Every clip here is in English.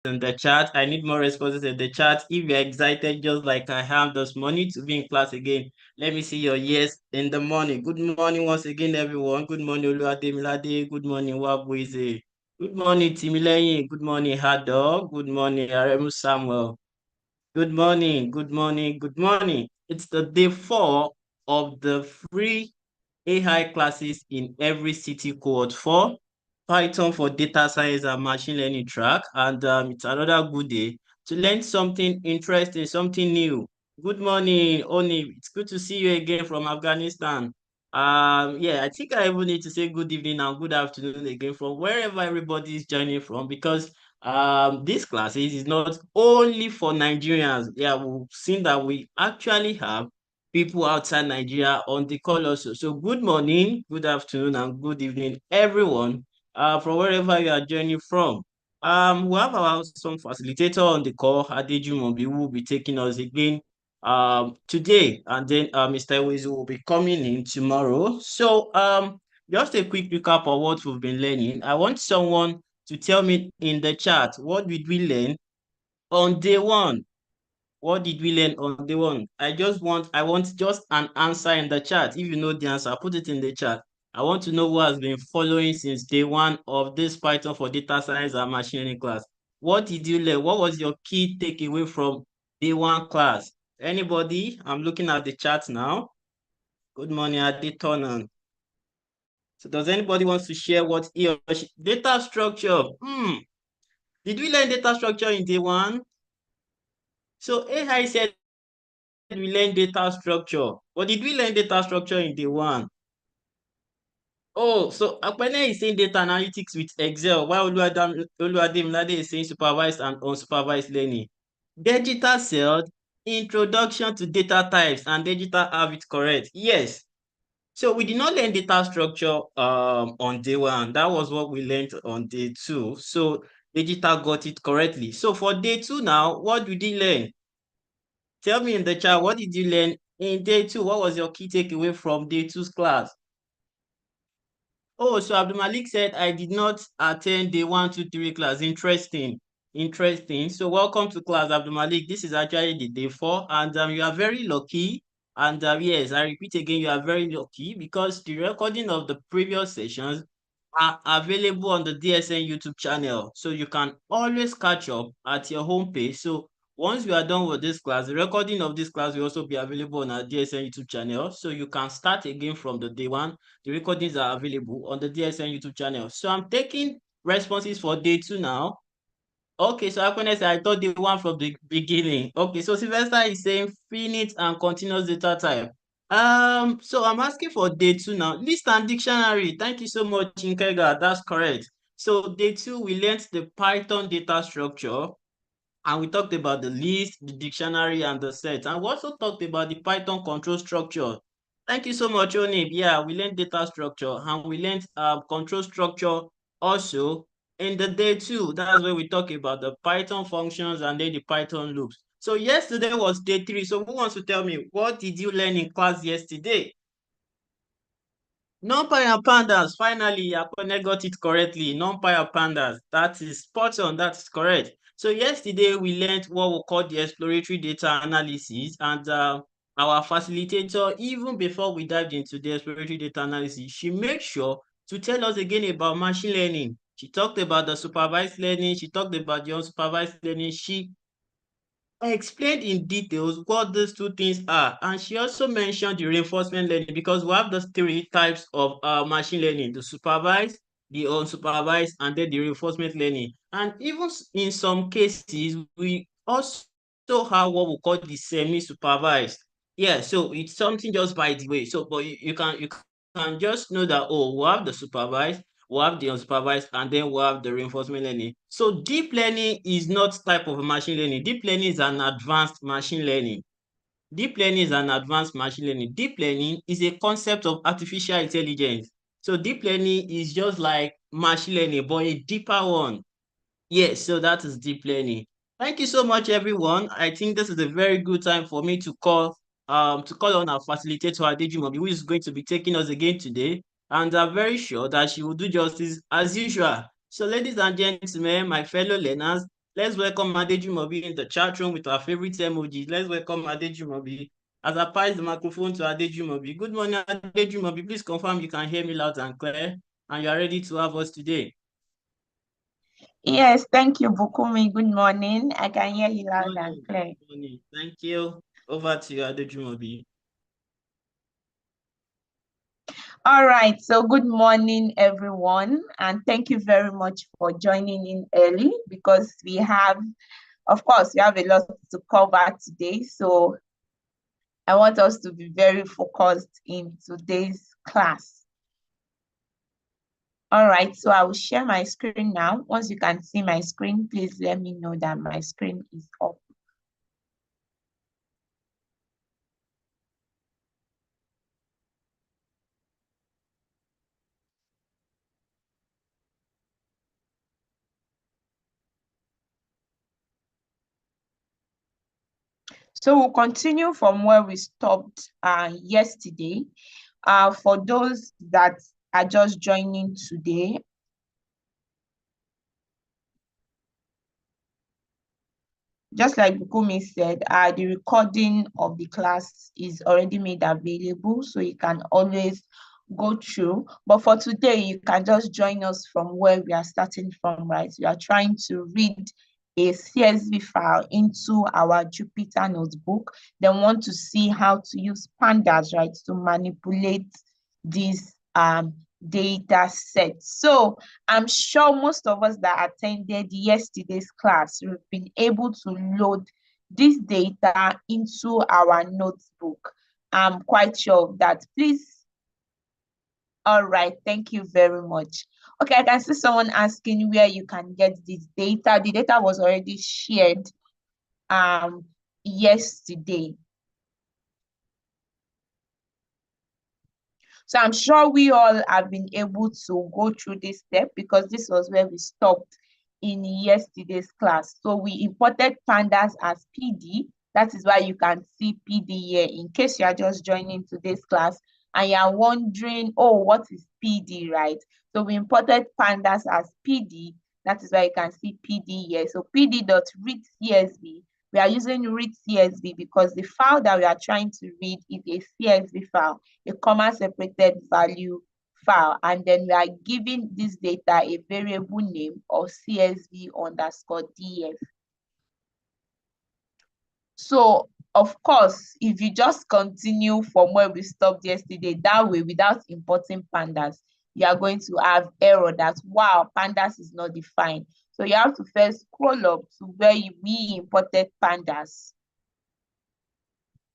in the chat. I need more responses in the chat. If you're excited, just like I am this morning to be in class again, let me see your yes in the morning. Good morning once again, everyone. Good morning, Oluwademilade. Good morning, Wabweze. Good morning, Timileyin. Good morning, Hado. Good morning, Aremu Samuel. Good morning, good morning, good morning. It's the day 4 of the free AI classes in every city cohort 4, Python for data science and machine learning track. And it's another good day to learn something interesting, something new. Good morning, Oni. It's good to see you again from Afghanistan. Yeah, I think I even need to say good evening and good afternoon again from wherever everybody is joining from, because this classes is not only for Nigerians. Yeah, we've seen that we actually have people outside Nigeria on the call also. So good morning, good afternoon, and good evening, everyone, from wherever you are joining from. We have our some facilitator on the call, Adejumobi, who will be taking us again today, and then Mr. Ewezu will be coming in tomorrow. So just a quick recap of what we've been learning. I want someone to tell me in the chat, what did we learn on day 1? What did we learn on day 1? I want just an answer in the chat. If you know the answer, put it in the chat. I want to know who has been following since day 1 of this Python for data science and machine learning class. What did you learn? What was your key takeaway from day 1 class? Anybody? I'm looking at the chat now. Good morning, Aditonan. So does anybody want to share what he or she... Data structure. Did we learn data structure in day 1? So AI said we learn data structure. But did we learn data structure in day 1? Oh, so Akpene is saying data analytics with Excel, while Oluwademilade is saying supervised and unsupervised learning. Digital cell, introduction to data types, and digital have it correct. Yes. So we did not learn data structure on day 1. That was what we learned on day 2. So digital got it correctly. So for day 2 now, what did you learn? Tell me in the chat, what did you learn in day 2? What was your key takeaway from day 2's class? Oh, so Abdul Malik said, I did not attend day 1, 2, 3 class. Interesting. Interesting. So welcome to class, Abdul Malik. This is actually the day 4, and you are very lucky. And yes, I repeat again, you are very lucky because the recording of the previous sessions are available on the DSN YouTube channel. So you can always catch up at your home page. So once we are done with this class, the recording of this class will also be available on our DSN YouTube channel. So you can start again from the day 1. The recordings are available on the DSN YouTube channel. So I'm taking responses for day 2 now. Okay, so I thought the one from the beginning. Okay, so Sylvester is saying finite and continuous data type. So I'm asking for day 2 now. List and dictionary. Thank you so much, Nkega. That's correct. So day 2, we learned the Python data structure, and we talked about the list, the dictionary, and the set. And we also talked about the Python control structure. Thank you so much, Onib. Yeah, we learned data structure and we learned control structure also in the day 2. That's where we talk about the Python functions and then the Python loops. So yesterday was day 3. So who wants to tell me, what did you learn in class yesterday? NumPy and pandas. Finally, Akone got it correctly. NumPy and pandas. That is spot on. That is correct. So yesterday we learned what we call the exploratory data analysis, and our facilitator, even before we dived into the exploratory data analysis, she made sure to tell us again about machine learning. She talked about the supervised learning. She talked about the unsupervised learning. She explained in details what these two things are, and she also mentioned the reinforcement learning, because we have the 3 types of machine learning: the supervised, the unsupervised, and then the reinforcement learning. And even in some cases we also have what we call the semi-supervised. Yeah, so it's something just by the way. So but you can just know that, oh, we have the supervised, we have the unsupervised, and then we have the reinforcement learning. So deep learning is not type of machine learning. Deep learning is an advanced machine learning. Deep learning is an advanced machine learning. Deep learning is a concept of artificial intelligence. So deep learning is just like machine learning, but a deeper one. Yes, so that is deep learning. Thank you so much, everyone. I think this is a very good time for me to call on our facilitator, Adejumobi, who is going to be taking us again today. And I'm very sure that she will do justice as usual. So, ladies and gentlemen, my fellow learners, Let's welcome Adejumobi in the chat room with our favorite emojis. Let's welcome Adejumobi. As I pass the microphone to Adejumobi. Good morning, Adejumobi. Please confirm you can hear me loud and clear and you are ready to have us today. Yes, thank you, Bukumi. Good morning. I can hear you loud and clear. Good morning. Thank you. Over to you, Adejumobi. All right, so good morning, everyone, and thank you very much for joining in early because we have a lot to cover today. So I want us to be very focused in today's class. All right, so I will share my screen now. Once you can see my screen, please let me know that my screen is up. So we'll continue from where we stopped yesterday. For those that are just joining today, just like Bukumi said, the recording of the class is already made available, so you can always go through. But for today, you can just join us from where we are starting from, right? We are trying to read a CSV file into our Jupyter notebook, then want to see how to use pandas, right, to manipulate these data sets. So I'm sure most of us that attended yesterday's class, we've been able to load this data into our notebook. I'm quite sure of that. Please. All right, thank you very much. Okay, I can see someone asking where you can get this data. The data was already shared yesterday. So I'm sure we all have been able to go through this step because this was where we stopped in yesterday's class. So we imported pandas as PD. That is why you can see PD here in case you are just joining today's class and you are wondering, oh, what is PD, right? So we imported pandas as PD. That is why you can see PD here. So PD.read.csv. We are using read CSV because the file that we are trying to read is a CSV file, a comma separated value file, and then we are giving this data a variable name of CSV_df. So of course, if you just continue from where we stopped yesterday, that way without importing pandas, you are going to have error that, wow, pandas is not defined. So you have to first scroll up to where we imported pandas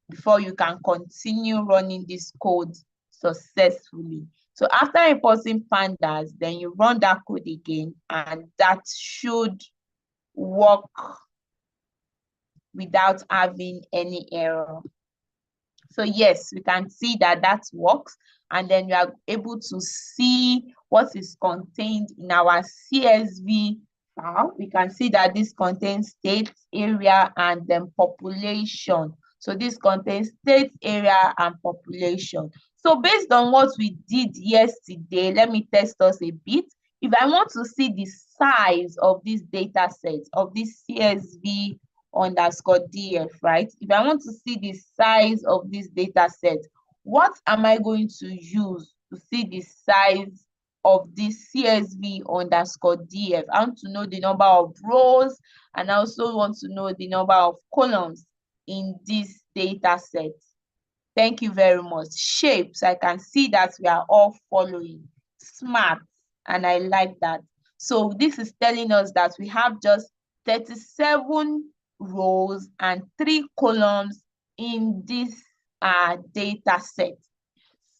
before you can continue running this code successfully. So after importing pandas, then you run that code again, and that should work without having any error. So yes, we can see that that works, and then we are able to see what is contained in our CSV file. We can see that this contains state, area, and then population. So this contains state, area, and population. So based on what we did yesterday, let me test us a bit. If I want to see the size of this data set, of this CSV_df, right? If I want to see the size of this data set, what am I going to use to see the size of this CSV_df? I want to know the number of rows, and I also want to know the number of columns in this data set. Thank you very much. Shapes, I can see that we are all following. Smart, and I like that. So this is telling us that we have just 37 rows and 3 columns in this data set.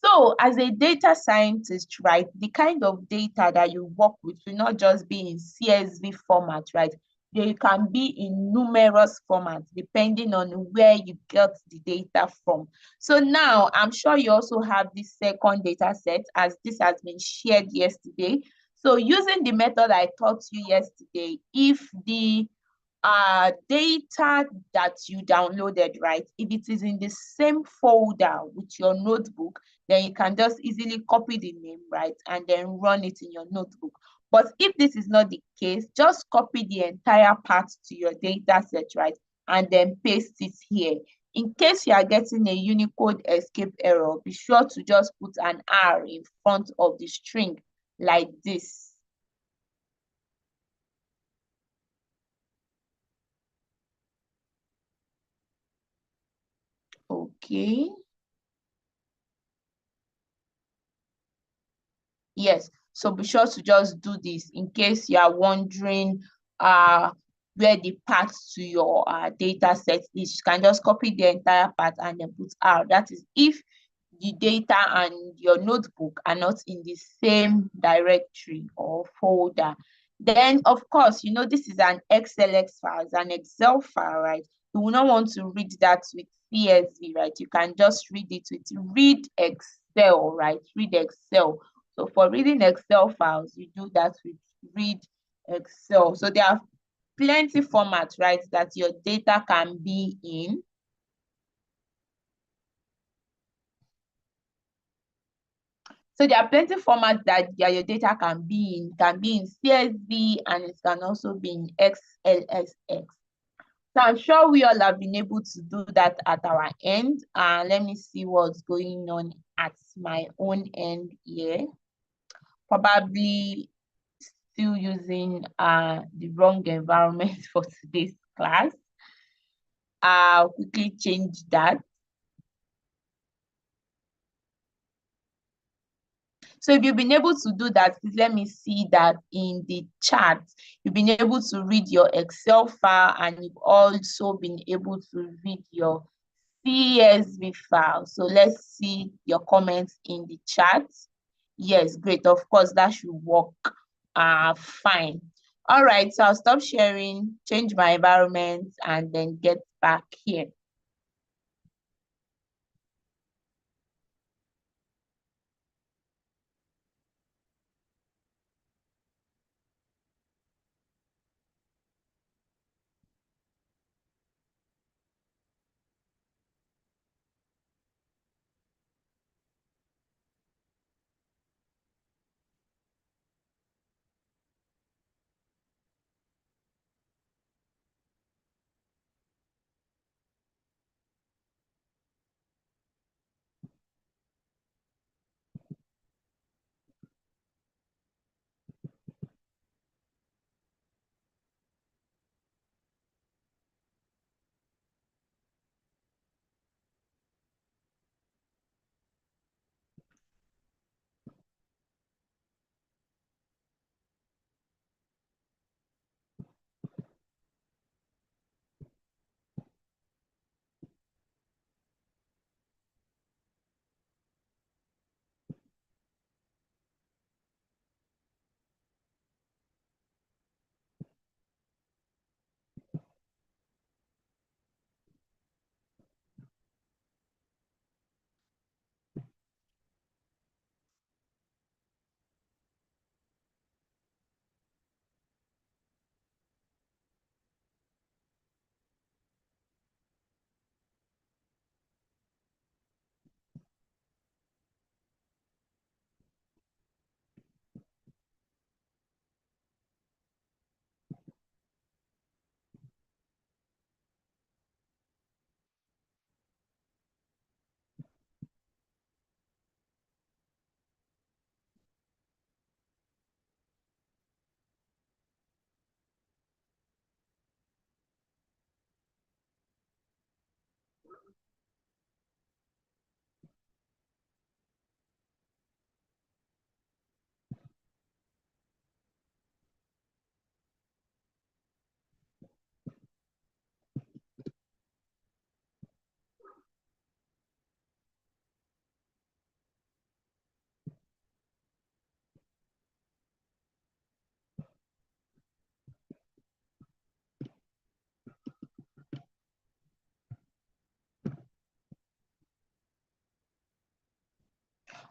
So as a data scientist, right, the kind of data that you work with will not just be in CSV format, right? They can be in numerous formats depending on where you get the data from. So now I'm sure you also have this second data set as this has been shared yesterday. So using the method I taught you yesterday, if the data that you downloaded, right, if it is in the same folder with your notebook, then you can just easily copy the name, right, and then run it in your notebook. But if this is not the case, just copy the entire part to your data set, right? And then paste it here. In case you are getting a Unicode escape error, be sure to just put an R in front of the string like this. Okay. Yes, so be sure to just do this in case you are wondering where the path to your data set is. You can just copy the entire path and then put R. That is if the data and your notebook are not in the same directory or folder. Then, of course, you know, this is an XLX file, it's an Excel file, right? You will not want to read that with CSV, right? You can just read it with read Excel, right? Read Excel. So for reading Excel files, you do that with read Excel. So there are plenty formats, right, that your data can be in. So there are plenty formats that your data can be in. It can be in CSV and it can also be in XLSX. So I'm sure we all have been able to do that at our end. Let me see what's going on at my own end here. Probably still using the wrong environment for today's class. I'll quickly change that. So if you've been able to do that, please let me see that in the chat. You've been able to read your Excel file and you've also been able to read your CSV file. So let's see your comments in the chat. Yes, great. Of course, that should work fine. All right, so I'll stop sharing, change my environment, and then get back here.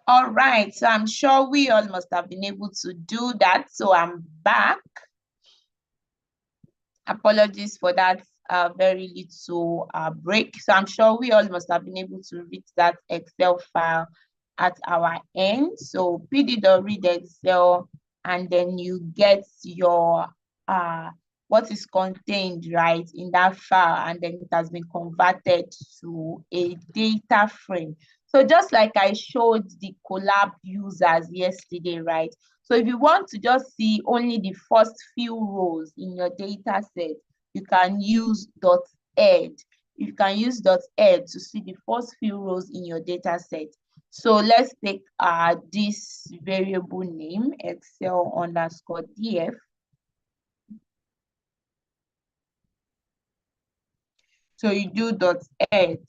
All right, so I'm sure we all must have been able to do that. So I'm back. Apologies for that very little break. So I'm sure we all must have been able to read that Excel file at our end. So pd.read Excel and then you get your what is contained right in that file, and then it has been converted to a data frame. So just like I showed the collab users yesterday, right? So if you want to just see only the first few rows in your data set, you can use .add. You can use .add to see the first few rows in your data set. So let's take this variable name, Excel_df. So you do .add.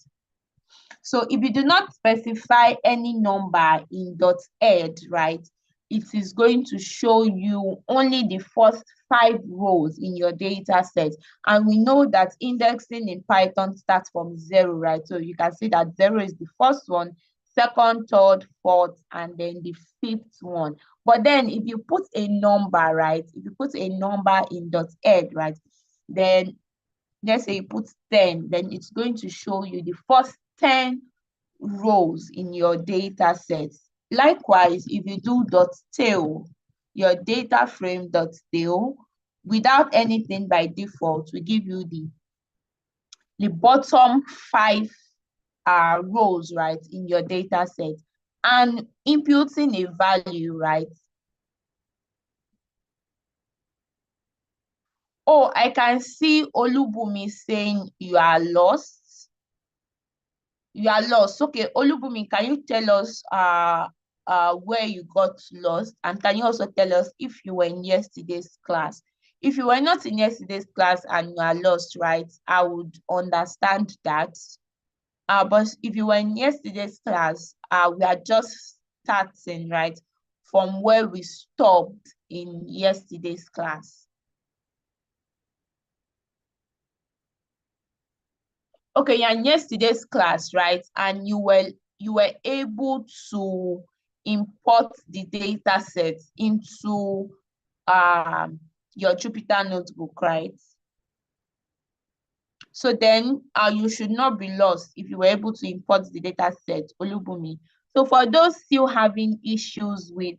So if you do not specify any number in .add, right, it is going to show you only the first 5 rows in your data set. And we know that indexing in Python starts from 0, right? So you can see that 0 is the first one, second, third, fourth, and then the 5th one. But then if you put a number, right, if you put a number in .add, right, then let's say you put 10, then it's going to show you the first 10 rows in your data sets. Likewise, if you do .tail, your data frame .tail, without anything by default, will give you the bottom 5 rows, right, in your data set. And imputing a value, right? Oh, I can see Olubumi saying you are lost. You are lost. Okay, Olubumi, can you tell us where you got lost? And can you also tell us if you were in yesterday's class? If you were not in yesterday's class and you are lost, right, I would understand that. But if you were in yesterday's class, we are just starting, right, from where we stopped in yesterday's class. Okay, yeah, in yesterday's class, right? And you were able to import the data set into your Jupyter notebook, right? So then you should not be lost if you were able to import the data set, Olubumi. So for those still having issues with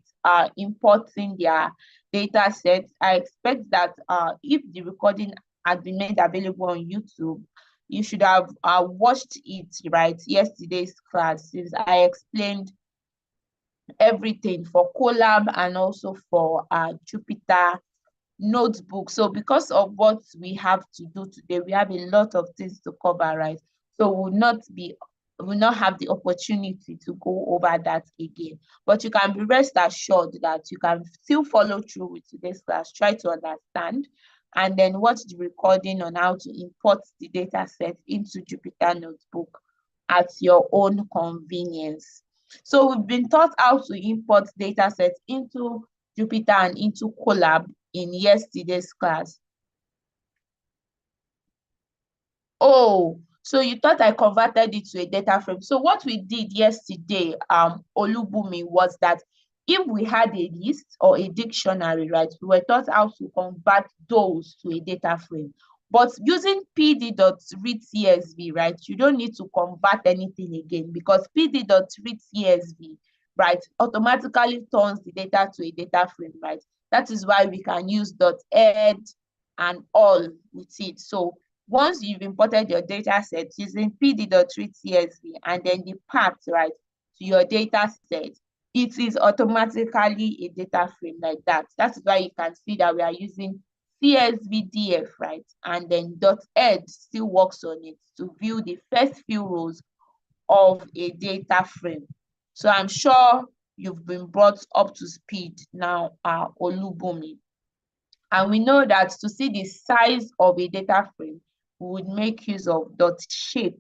importing their data sets, I expect that if the recording has been made available on YouTube, you should have watched it, right, yesterday's class, since I explained everything for Colab and also for Jupyter notebook. So because of what we have to do today, we have a lot of things to cover, right? So will not have the opportunity to go over that again. But you can be rest assured that you can still follow through with today's class, try to understand, and then watch the recording on how to import the data set into Jupyter Notebook at your own convenience. So we've been taught how to import data sets into Jupyter and into Colab in yesterday's class. Oh, so you thought I converted it to a data frame. So what we did yesterday, Olubumi, was that if we had a list or a dictionary, right, we were taught how to convert those to a data frame. But using pd.read.csv, right, you don't need to convert anything again, because pd.read.csv, right, automatically turns the data to a data frame, right? That is why we can use .add and all with it. So once you've imported your data set using pd.read.csv and then the path, right, to your data set, it is automatically a data frame like that. That's why you can see that we are using csvdf, right, and then .add still works on it to view the first few rows of a data frame. So I'm sure you've been brought up to speed now, Olubumi. And we know that to see the size of a data frame, we would make use of .shape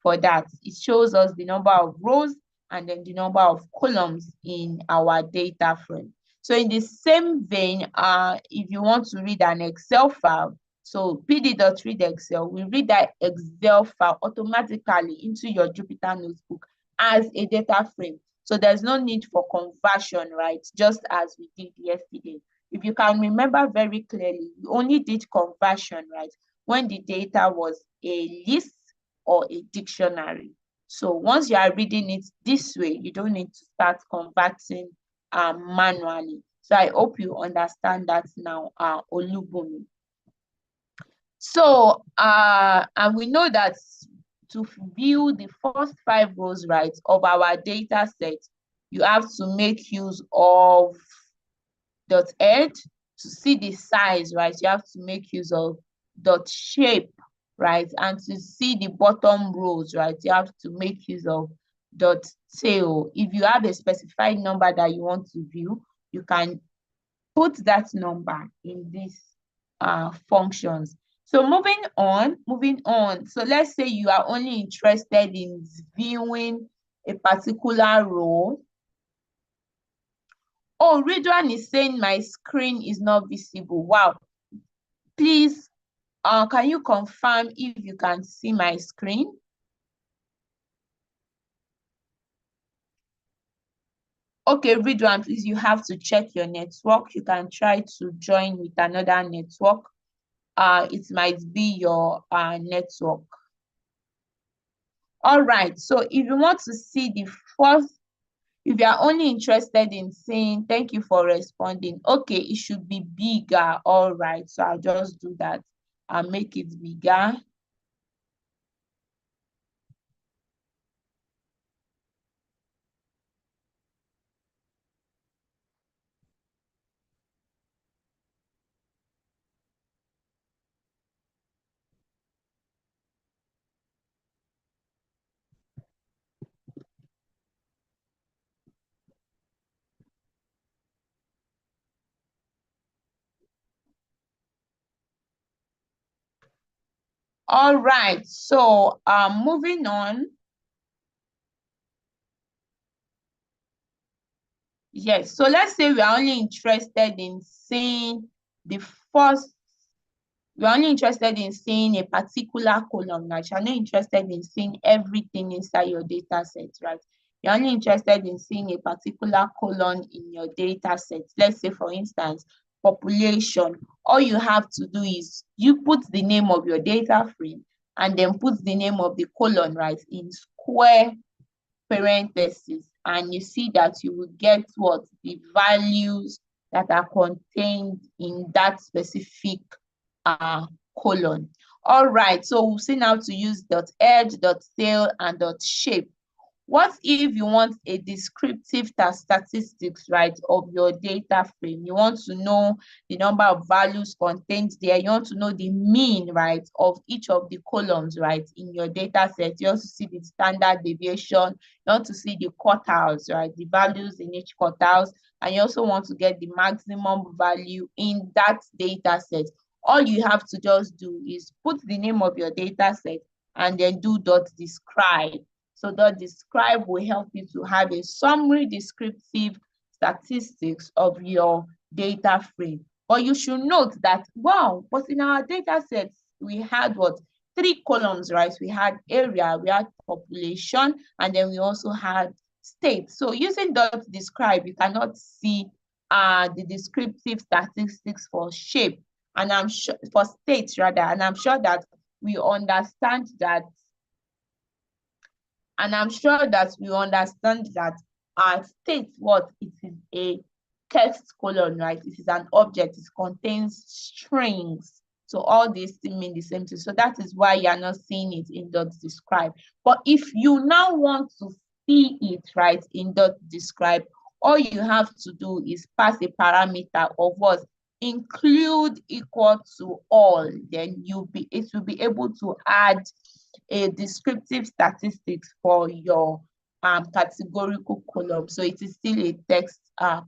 for that. It shows us the number of rows and then the number of columns in our data frame. So in the same vein, if you want to read an Excel file, so pd.read.excel, we read that Excel file automatically into your Jupyter Notebook as a data frame. So there's no need for conversion, right? Just as we did yesterday. If you can remember very clearly, we only did conversion, right, when the data was a list or a dictionary. So once you are reading it this way, you don't need to start converting manually. So I hope you understand that now, Olubumi. So, and we know that to view the first 5 rows, right, of our data set, you have to make use of dot head. To see the size, right, you have to make use of dot shape, right, and to see the bottom rows, right, you have to make use of dot tail. If you have a specified number that you want to view, you can put that number in these functions. So moving on. So let's say you are only interested in viewing a particular row. Oh, Ridwan is saying my screen is not visible. Wow. Please, can you confirm if you can see my screen? Okay, Ridwan, please, you have to check your network. You can try to join with another network. It might be your network. All right, so if you want to see the first, if you are only interested in seeing, thank you for responding. Okay, it should be bigger. All right, so I'll just do that. I'll make it bigger. All right, so moving on. Yes, so let's say we are only interested in seeing the first, we're only interested in seeing a particular column. Now, you're not interested in seeing everything inside your data set, right? You're only interested in seeing a particular column in your data set. Let's say, for instance, population. All you have to do is you put the name of your data frame and then put the name of the column, right, in square parentheses, and you see that you will get what the values that are contained in that specific colon. All right, so we'll see now to use dot edge, dot tail, and dot shape. What if you want a descriptive statistics, right, of your data frame? You want to know the number of values contained there. You want to know the mean, right, of each of the columns, right, in your data set. You also see the standard deviation. You want to see the quartiles, right, the values in each quartiles. And you also want to get the maximum value in that data set. All you have to just do is put the name of your data set and then do dot describe. So dot describe will help you to have a summary descriptive statistics of your data frame. But you should note that, wow, but in our data sets, we had what? 3 columns, right? We had area, we had population, and then we also had state. So using dot describe, you cannot see the descriptive statistics for shape, and I'm sure for states rather, and I'm sure that we understand that, state what it is a text colon, right? It is an object, it contains strings. So all these things mean the same thing. So that is why you're not seeing it in dot describe. But if you now want to see it, right, in dot describe, all you have to do is pass a parameter of what? Include equal to all. Then it will be able to add a descriptive statistics for your categorical column. So it is still a text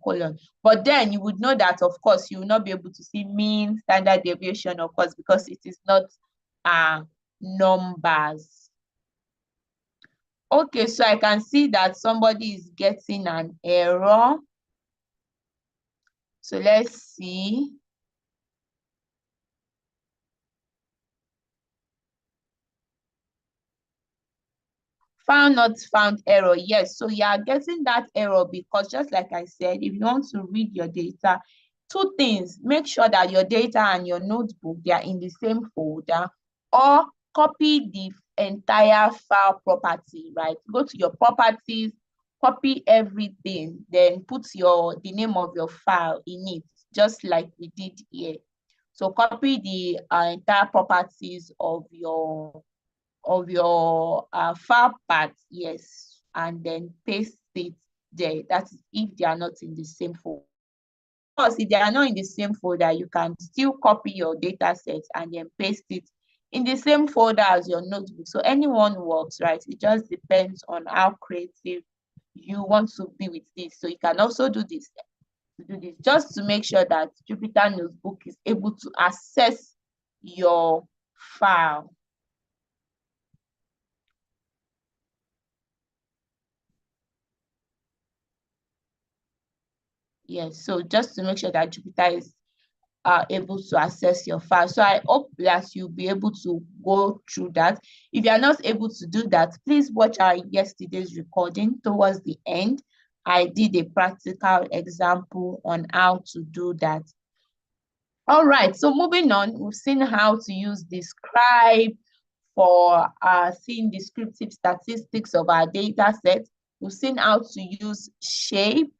column. But then you would know that, of course, you will not be able to see mean, standard deviation, of course, because it is not numbers. Okay, so I can see that somebody is getting an error. So let's see. Found not found error. Yes, so you are getting that error because, just like I said, if you want to read your data, 2 things: make sure that your data and your notebook, they are in the same folder, or copy the entire file property, right? Go to your properties, copy everything, then put the name of your file in it, just like we did here. So copy the entire properties of your file path, yes, and then paste it there. That's if they are not in the same folder. Of course, if they are not in the same folder, you can still copy your data set and then paste it in the same folder as your notebook. So anyone works, right? It just depends on how creative you want to be with this. So you can also do this, just to make sure that Jupyter Notebook is able to access your file. Yes, so just to make sure that Jupyter is able to access your file. So I hope that you'll be able to go through that. If you are not able to do that, please watch our yesterday's recording. Towards the end, I did a practical example on how to do that. All right, so moving on, we've seen how to use describe for seeing descriptive statistics of our data set. We've seen how to use shape.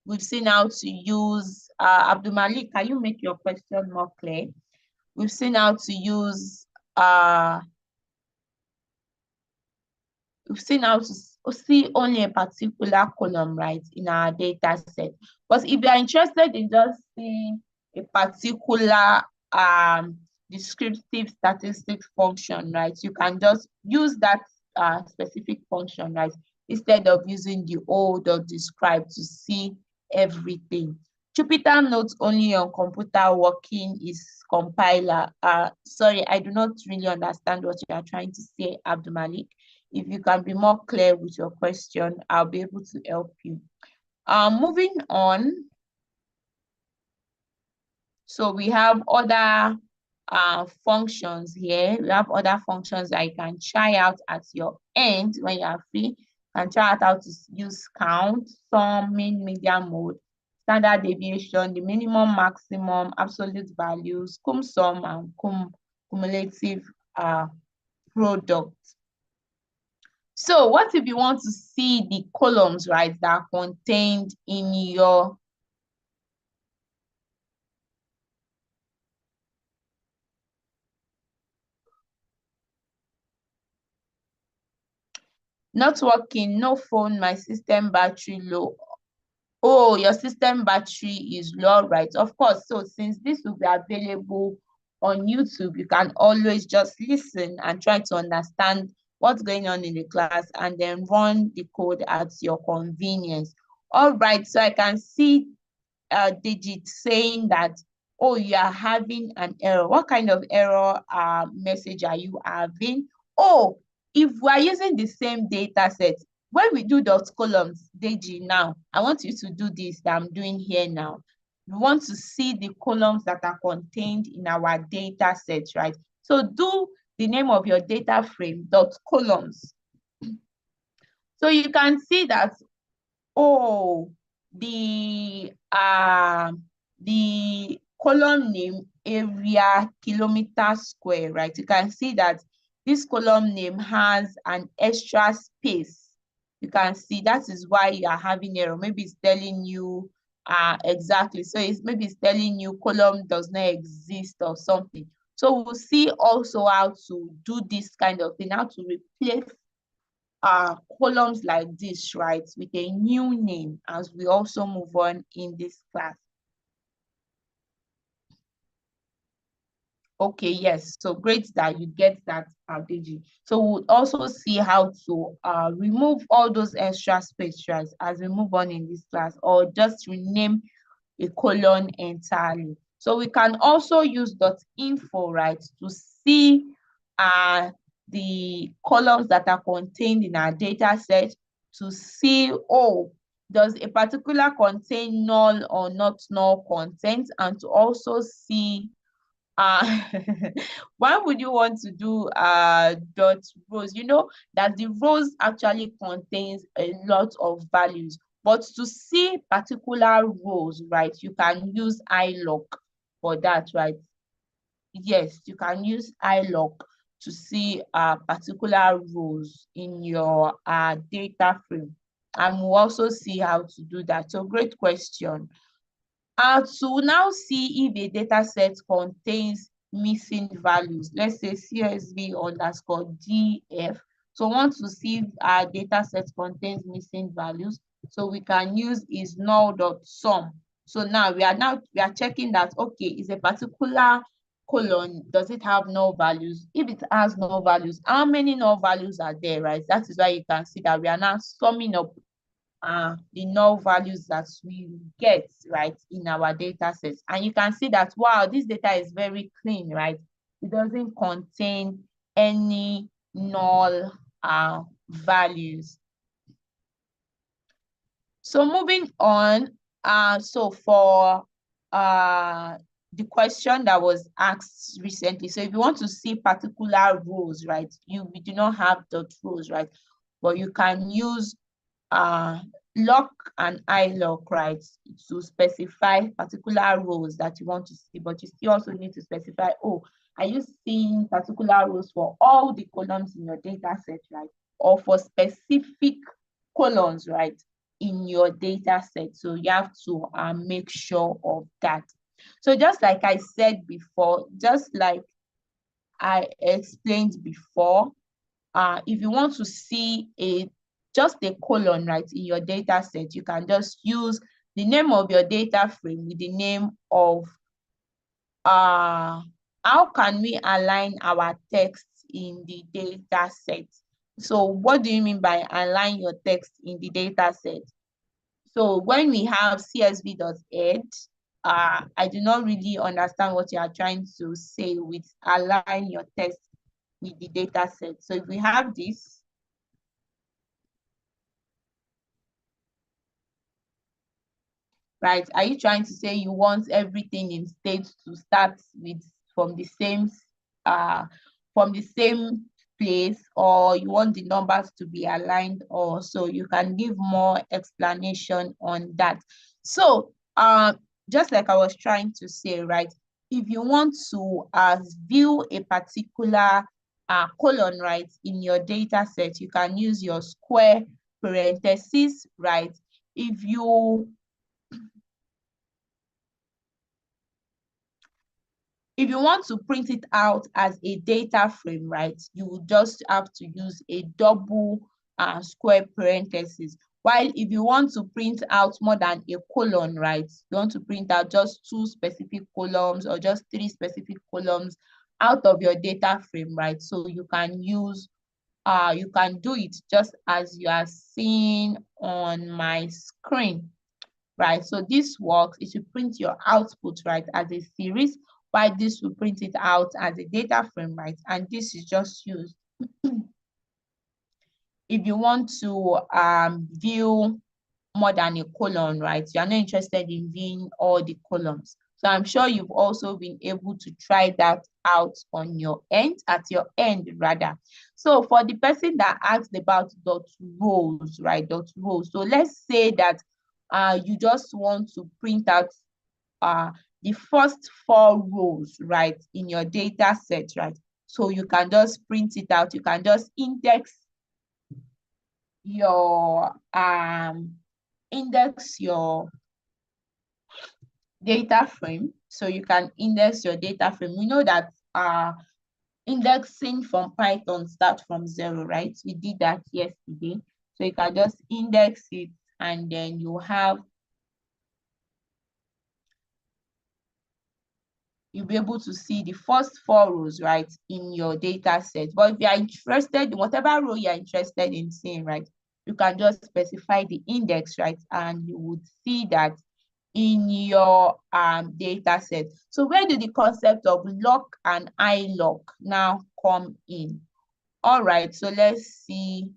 We've seen how to use, Abdul Malik, can you make your question more clear? We've seen how to use, we've seen how to see only a particular column, right, in our data set. But if you are interested in just seeing a particular descriptive statistics function, right, you can just use that specific function, right, instead of using the o.describe to see everything. Jupyter notes only on computer working is compiler. Sorry, I do not really understand what you are trying to say, Abdul Malik. If you can be more clear with your question, I'll be able to help you. Moving on. So we have other functions here. We have other functions that you can try out at your end when you are free. You can try out how to use count, sum, mean, median, mode, standard deviation, the minimum, maximum, absolute values, cum sum, and cumulative product. So what if you want to see the columns, right, that are contained in your not working, no phone, my system battery low. Oh, your system battery is low, right? Of course. So since this will be available on YouTube, you can always just listen and try to understand what's going on in the class and then run the code at your convenience. All right, so I can see digit saying that, oh, you are having an error. What kind of error message are you having? Oh, if we're using the same data set, when we do dot columns, Deji, now, I want you to do this that I'm doing here now. We want to see the columns that are contained in our data set, right? So do the name of your data frame dot columns. So you can see that, oh, the column name area kilometer square, right? You can see that this column name has an extra space. You can see that is why you are having error. Maybe it's telling you exactly. So maybe it's telling you column does not exist or something. So we'll see also how to do this kind of thing, how to replace columns like this, right, with a new name as we also move on in this class. Okay, yes, so great that you get that, Deji. So we'll also see how to remove all those extra space, right, as we move on in this class, or just rename a column entirely. So we can also use .info, right, to see the columns that are contained in our data set, to see, oh, does a particular contain null or not null content, and to also see why would you want to do dot rows? You know that the rows actually contains a lot of values, but to see particular rows, right, you can use iloc for that, right? Yes, you can use iloc to see particular rows in your data frame. And we'll also see how to do that. So great question. To now see if a data set contains missing values, let's say CSV underscore DF. So want to see if our data set contains missing values. So we can use is null.sum. So now we are checking that, okay, is a particular column, does it have null values? If it has null values, how many null values are there, right? That is why you can see that we are now summing up the null values that we get, right, in our data sets. And you can see that, wow, this data is very clean, right? It doesn't contain any null values. So moving on, so for the question that was asked recently, so if you want to see particular rows, right, we do not have dot rows, right, but you can use loc and iloc, right, to specify particular rows that you want to see, but you still also need to specify, oh, are you seeing particular rows for all the columns in your data set, right, or for specific columns, right, in your data set? So you have to make sure of that. So just like I said before, just like I explained before, if you want to see just a column, right, in your data set, you can just use the name of your data frame with the name of how can we align our text in the data set. So what do you mean by align your text in the data set? So when we have csv.head, I do not really understand what you are trying to say with align your text with the data set. So if we have this, right? Are you trying to say you want everything in state to start with from the same place, or you want the numbers to be aligned? Or so you can give more explanation on that. So just like I was trying to say, right, if you want to view a particular column, right, in your data set, you can use your square parentheses, right? If you want to print it out as a data frame, right, you will just have to use a double square parenthesis. While if you want to print out more than a column, right, you want to print out just 2 specific columns or just 3 specific columns out of your data frame, right, so you can use, you can do it just as you are seeing on my screen, right? So this works, it will print your output, right, as a series, while this will print it out as a data frame, right? And this is just used if you want to view more than a column, right? You are not interested in viewing all the columns. So I'm sure you've also been able to try that out on your end, at your end rather. So for the person that asked about dot rows, right? Dot rows. So let's say that you just want to print out the first 4 rows, right, in your data set, right? So you can just print it out. You can just index your data frame. So you can index your data frame. We know that indexing from Python starts from 0, right? We did that yesterday. So you can just index it, and then you'll be able to see the first 4 rows, right, in your data set. But if you are interested in whatever row you are interested in seeing, right, you can just specify the index, right, and you would see that in your data set. So where do the concept of loc and iloc now come in? All right, so let's see.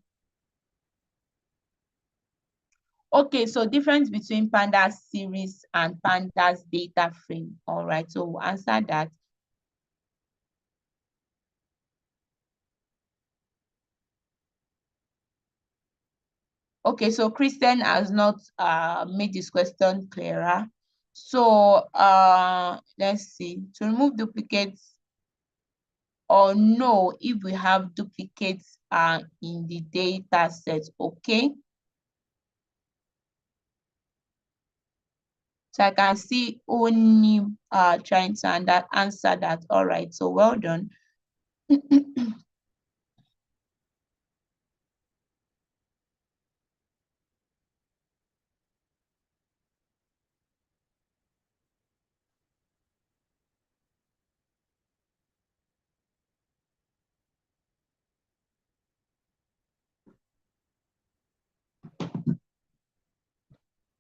Okay, so difference between pandas series and pandas data frame. All right, so we'll answer that. Okay, so Christian has not made this question clearer. So let's see. To remove duplicates, or no if we have duplicates in the data set, okay? So I can see only trying to answer that. All right, so well done.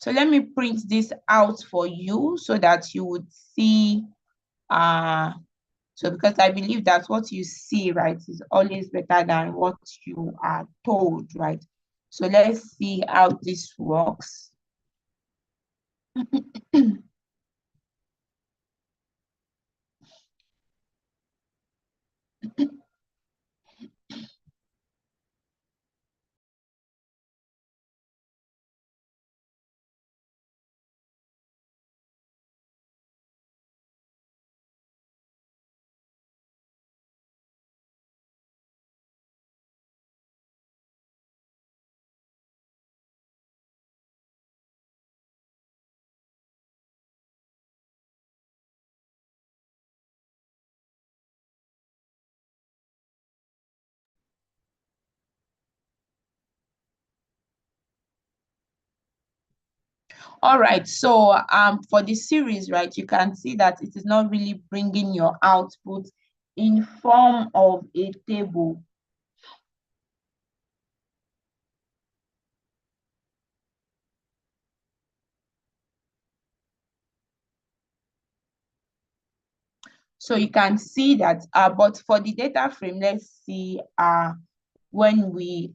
So let me print this out for you so that you would see. So because I believe that what you see, right, is always better than what you are told, right? So let's see how this works. All right, so for the series, right, you can see that it is not really bringing your output in form of a table. So you can see that, but for the data frame, let's see when we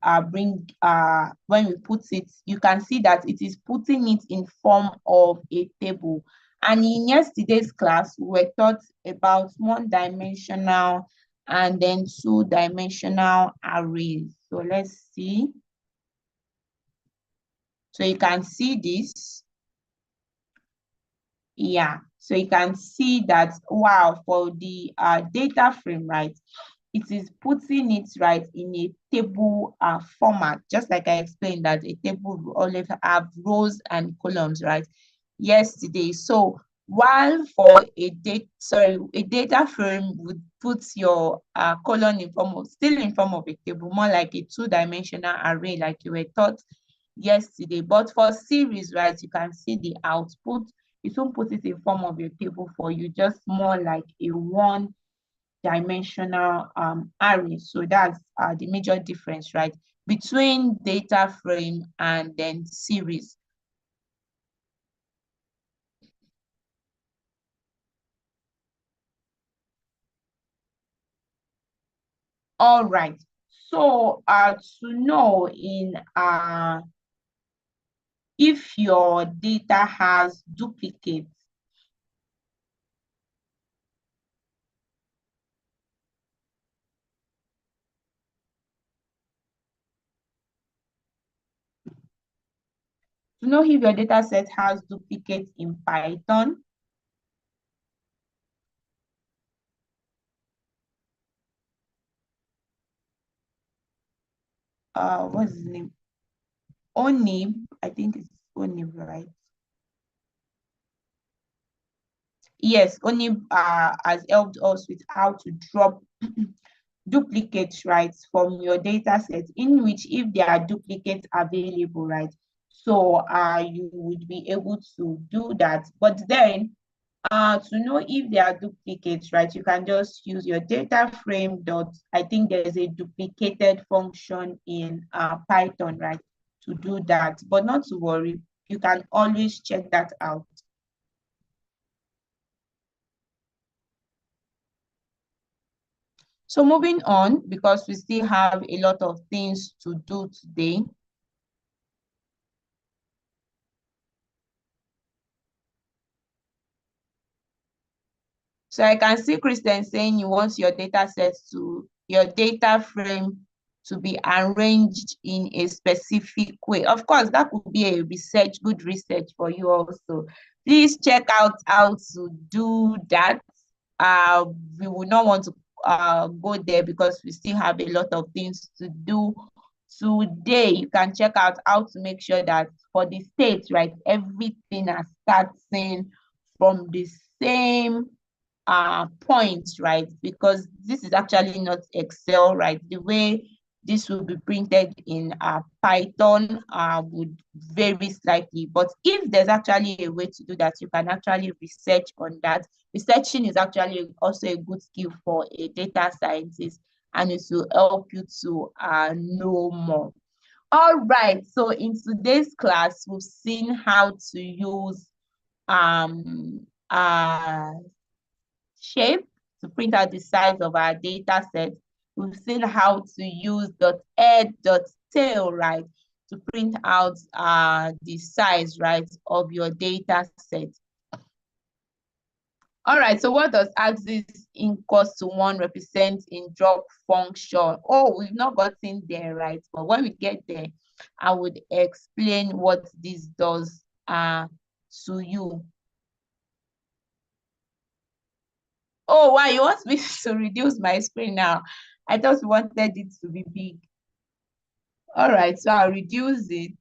when we put it, you can see that it is putting it in form of a table. And in yesterday's class, we were taught about one-dimensional and then two-dimensional arrays. So let's see. So you can see this. Yeah, so you can see that, wow, for the data frame, right, it is putting it right in a table format, just like I explained that a table will always have rows and columns, right, yesterday. So while for a data frame would put your column in form of, still in form of a table, more like a two-dimensional array like you were taught yesterday. But for series, right, you can see the output. It won't put it in form of a table for you, just more like a one-dimensional array. So that's the major difference, right, between data frame and then series. All right. So to know in if your data has duplicates, to know if your data set has duplicates in Python, what's his name? Onib, I think it's Onib, right? Yes, Onib has helped us with how to drop duplicates, right, from your data set, in which if there are duplicates available, right, so you would be able to do that. But then to know if there are duplicates, right, you can just use your data frame dot, I think there's a duplicated function in Python, right, to do that. But not to worry, you can always check that out. So moving on, because we still have a lot of things to do today. So I can see Christian saying you want your data set to, your data frame to be arranged in a specific way. Of course, that could be a research, good research for you also. Please check out how to do that. We would not want to go there because we still have a lot of things to do today. You can check out how to make sure that for the state, right, everything is starting from the same points, right? Because this is actually not Excel, right? The way this will be printed in Python would vary slightly. But if there's actually a way to do that, you can actually research on that. Researching is actually also a good skill for a data scientist, and it will help you to know more. All right, so in today's class, we've seen how to use uh, shape to print out the size of our data set. We've seen how to use .head, .tail, right, to print out the size, right, of your data set. All right, so what does axis equals to 1 represent in drop function? Oh, we've not gotten there, right? But when we get there, I would explain what this does to you. Oh, why you want me to reduce my screen now? I just wanted it to be big. All right, so I'll reduce it.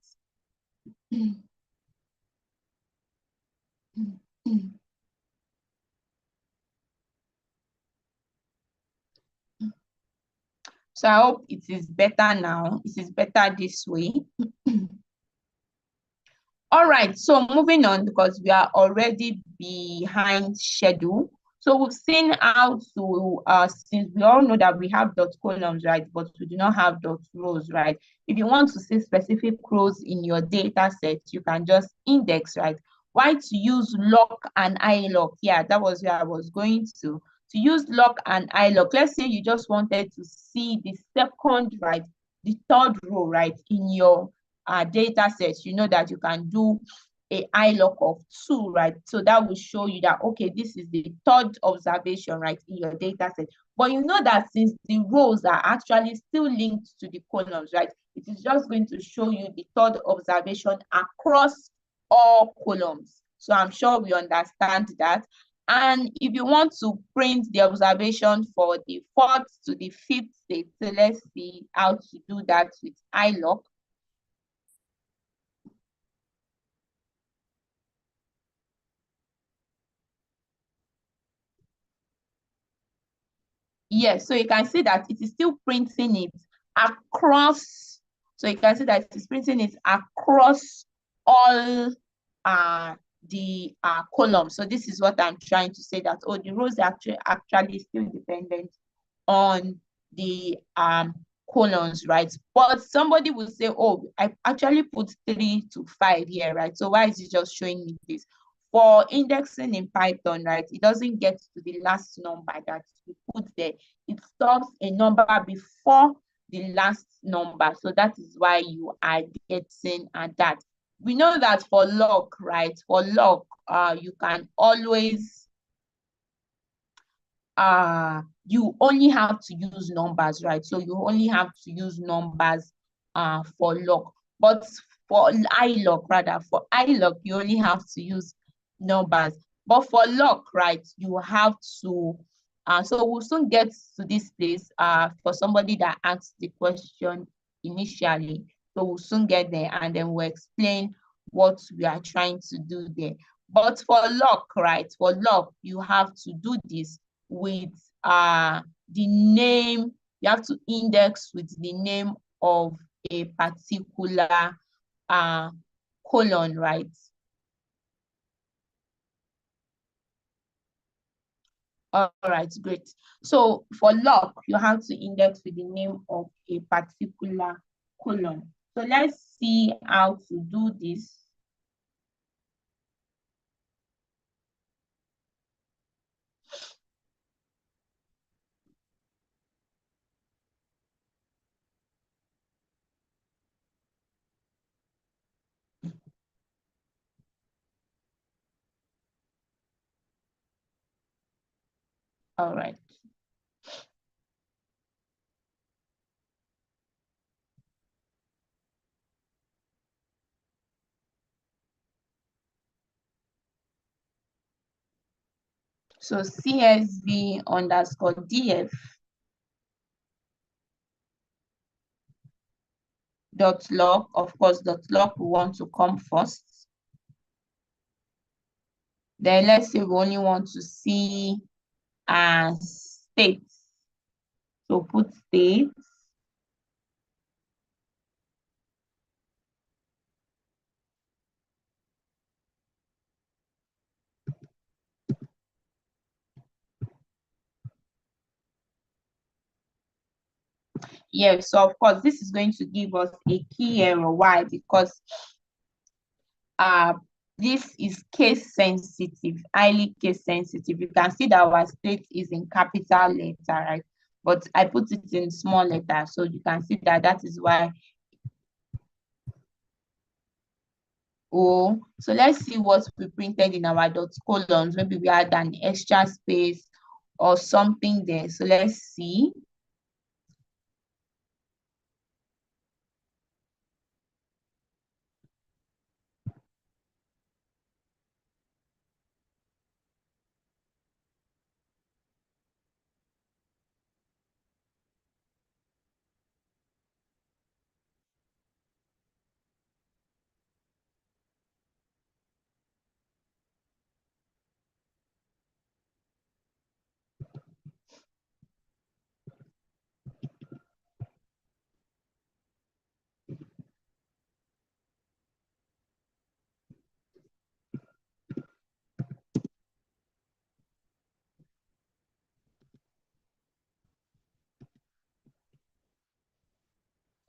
So I hope it is better now. It is better this way. All right, so moving on because we are already behind schedule. So we've seen how to, since we all know that we have dot columns, right? But we do not have dot rows, right? If you want to see specific rows in your data set, you can just index, right? Why to use loc and iloc? Yeah, that was where I was going to. To use loc and iloc, let's say you just wanted to see the second, right? The third row, right? In your data sets, you know that you can do a iloc of 2, right? So that will show you that, okay, this is the third observation, right, in your data set. But you know that since the rows are actually still linked to the columns, right, it is just going to show you the third observation across all columns. So I'm sure we understand that. And if you want to print the observation for the fourth to the fifth state, so let's see how to do that with iloc. Yes, so you can see that it is still printing it across. So you can see that it is printing it across all the columns. So this is what I'm trying to say, that oh, the rows are actually still dependent on the columns, right? But somebody will say, oh, I actually put 3 to 5 here, right? So why is it just showing me this? For indexing in Python, right, it doesn't get to the last number that you put there. It stops a number before the last number. So that is why you are getting that. We know that for loc, right? For loc, you can always you only have to use numbers, right? So you only have to use numbers for loc. But for iloc, rather, for iloc, you only have to use numbers. But for loc, right, you have to, so we'll soon get to this place for somebody that asked the question initially. So we'll soon get there and then we'll explain what we are trying to do there. But for loc, right, for loc, you have to do this with the name. You have to index with the name of a particular column, right? All right, great. So for loc, you have to index with the name of a particular column. So let's see how to do this. All right. So CSV underscore DF dot log, of course, dot log we want to come first. Then let's say we only want to see states. So put states. Yes, so of course this is going to give us a key error. Why? Because this is case sensitive, highly case sensitive. You can see that our state is in capital letter, right? But I put it in small letter, so you can see that that is why. Oh, so let's see what we printed in our dot columns. Maybe we had an extra space or something there. So let's see.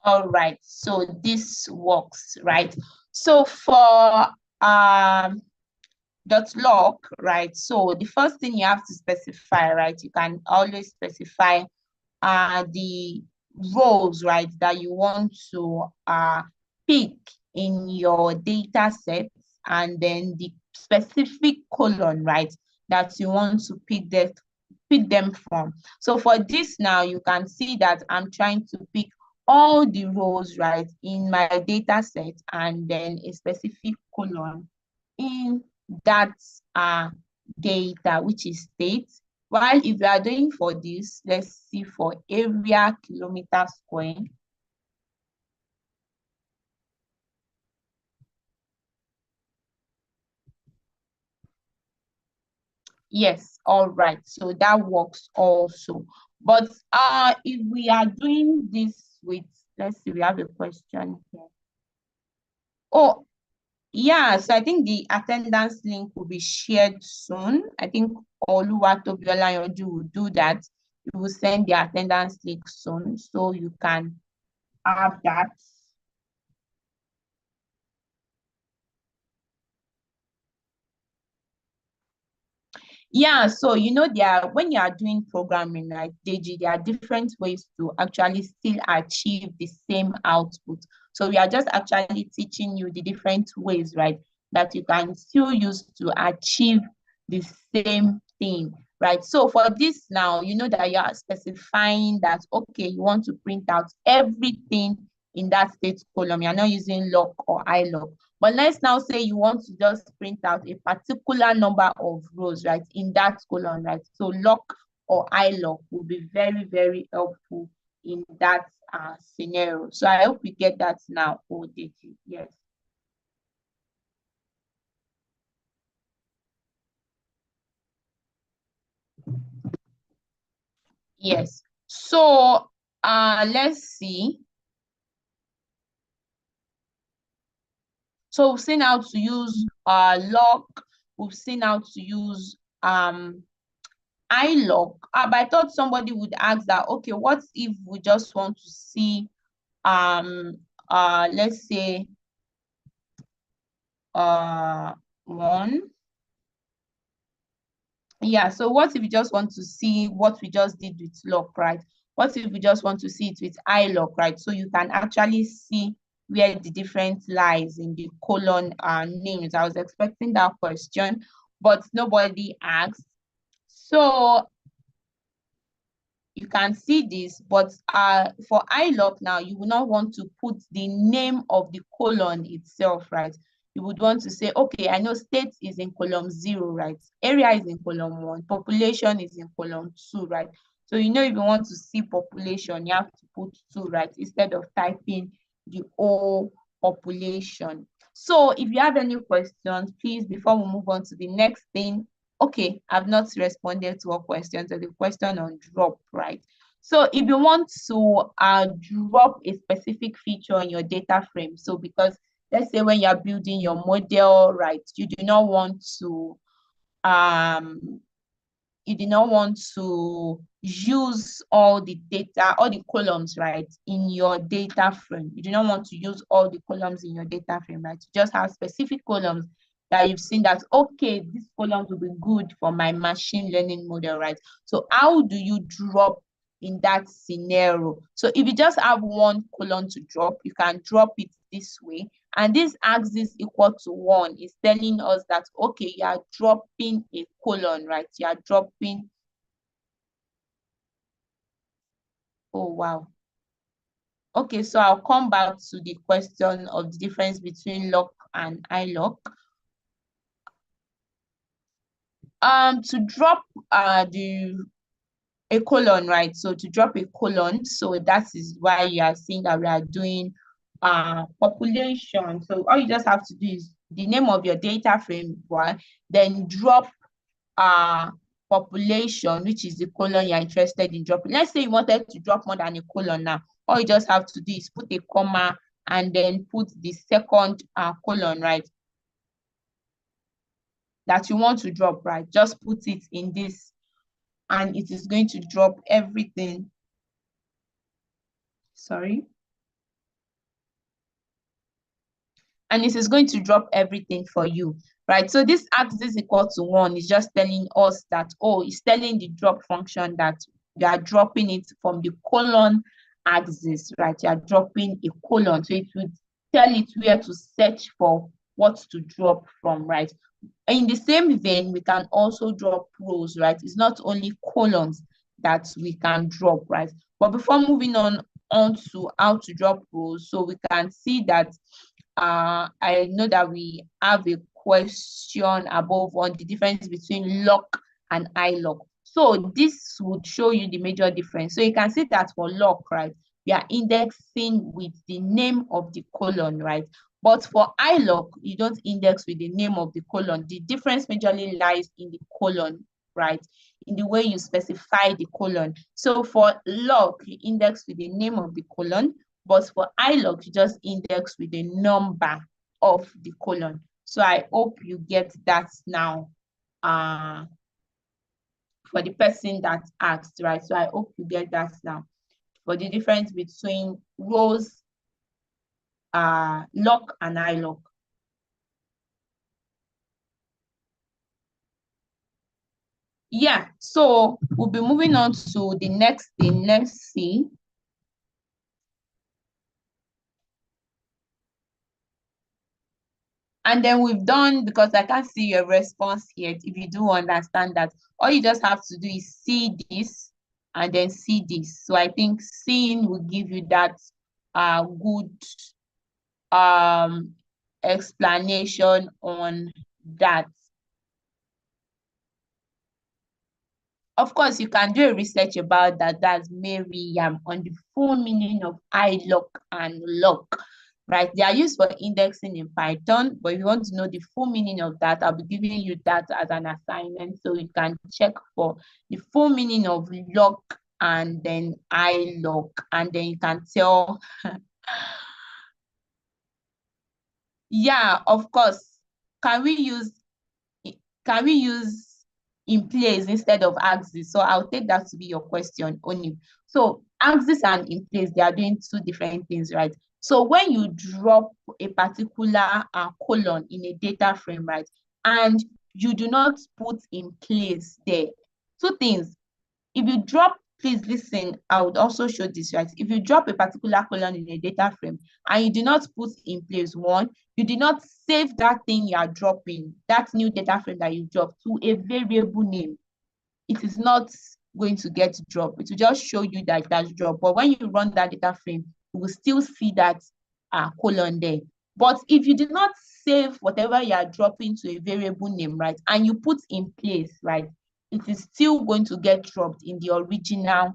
All right, so this works, right? So for dot log, right? So the first thing you have to specify, right? You can always specify the rows, right, that you want to pick in your data set, and then the specific column, right, that you want to pick them from. So for this now, you can see that I'm trying to pick all the rows, right, in my data set, and then a specific column in that data, which is state. While if you are doing for this, let's see for area kilometer square. Yes, all right. So that works also. But if we are doing this with, let's see, we have a question here. Oh, yeah, so I think the attendance link will be shared soon. I think Oluwatobiola Yoju will do that. You will send the attendance link soon, so you can have that. Yeah, so you know, when you are doing programming like DG, there are different ways to actually still achieve the same output. So we are just actually teaching you the different ways, right, that you can still use to achieve the same thing, right? So for this now, you know that you are specifying that, okay, you want to print out everything in that state column. You're not using loc or iloc. But let's now say you want to just print out a particular number of rows, right, in that column, right? So loc or iloc will be very, very helpful in that scenario. So I hope we get that now, ODG. Yes. Yes. So let's see. So we've seen how to use loc, we've seen how to use iloc. But I thought somebody would ask that, okay, what if we just want to see let's say one. Yeah, so what if we just want to see what we just did with loc, right? What if we just want to see it with iloc, right? So you can actually see where the difference lies in the colon names. I was expecting that question, but nobody asked. So you can see this, but for iloc now, you will not want to put the name of the colon itself, right? you would want to say, okay, I know state is in column 0, right? Area is in column 1, population is in column 2, right? So if you want to see population, you have to put 2, right? Instead of typing the whole population. So if you have any questions, please, before we move on to the next thing. Okay, I've not responded to a question, so the question on drop, right? So if you want to drop a specific feature in your data frame, so because let's say when you're building your model, right, you do not want to use all the data, all the columns, right, in your data frame. You do not want to use all the columns in your data frame, right? You just have specific columns that you've seen that, okay, these columns will be good for my machine learning model, right? So how do you drop in that scenario? So if you just have one column to drop, you can drop it this way. And this axis equal to 1 is telling us that, okay, you are dropping a colon, right? You are dropping. Oh, wow. Okay, so I'll come back to the question of the difference between loc and iloc. To drop a colon, right? So to drop a colon, so that is why you are seeing that we are doing population. So all you just have to do is the name of your data frame, right? Then drop population, which is the colon you're interested in dropping. Let's say you wanted to drop more than a colon now. All you just have to do is put a comma and then put the second colon, right? That you want to drop, right? Just put it in this and it is going to drop everything. Sorry. And it is going to drop everything for you, right? So this axis equal to 1 is just telling us that, oh, it's telling the drop function that you are dropping it from the colon axis, right? You are dropping a colon. So it would tell it where to search for what to drop from, right? In the same vein, we can also drop rows, right? It's not only columns that we can drop, right? But before moving on to how to drop rows, so we can see that I know that we have a question above on the difference between loc and iloc. So this would show you the major difference. So you can see that for loc, right, we are indexing with the name of the colon, right? But for iloc, you don't index with the name of the colon. The difference majorly lies in the colon, right? In the way you specify the colon. So for loc, you index with the name of the colon, but for iloc, you just index with the number of the colon. So I hope you get that now for the person that asked, right? So I hope you get that now for the difference between rows, loc and iloc. Yeah, so we'll be moving on to the next thing. Let's see. And then we've done, because I can't see your response yet, if you do understand that, all you just have to do is see this and then see this. So I think seeing will give you that good explanation on that. Of course, you can do a research about that. That's Miriam on the full meaning of iloc and loc, right? They are used for indexing in Python, but if you want to know the full meaning of that, I'll be giving you that as an assignment so you can check for the full meaning of loc and then iloc, and then you can tell. Yeah, of course. Can we use in place instead of axis? So I'll take that to be your question only. So axis and in place, they are doing two different things, right? So when you drop a particular column in a data frame, right, and you do not put in place there, two things. If you drop, please listen, I would also show this, right? If you drop a particular column in a data frame and you do not put in place, one, you did not save that thing you are dropping, that new data frame that you dropped, to a variable name, it is not going to get dropped. It will just show you that that's dropped. But when you run that data frame, you will still see that column there. But if you do not save whatever you are dropping to a variable name, right, and you put in place, right, it is still going to get dropped in the original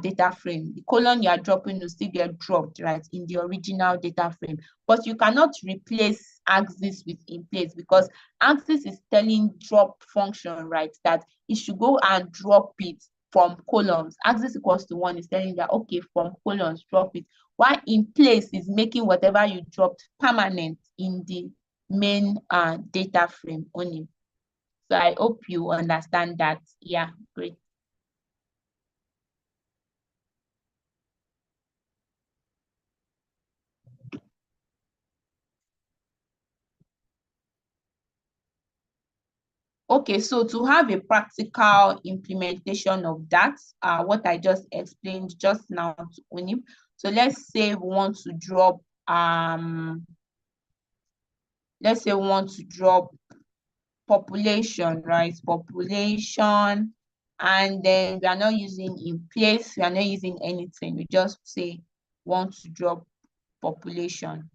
data frame. The colon you are dropping will still get dropped, right, in the original data frame. But you cannot replace axis with in place, because axis is telling drop function, right, that it should go and drop it from columns. Axis equals to 1 is telling that, okay, from columns, drop it. While in place is making whatever you dropped permanent in the main data frame only. So I hope you understand that. Yeah, great. Okay, so to have a practical implementation of that, what I just explained just now to Unim. So let's say we want to drop population, right? Population, and then we are not using in place, we are not using anything. We just say want to drop population.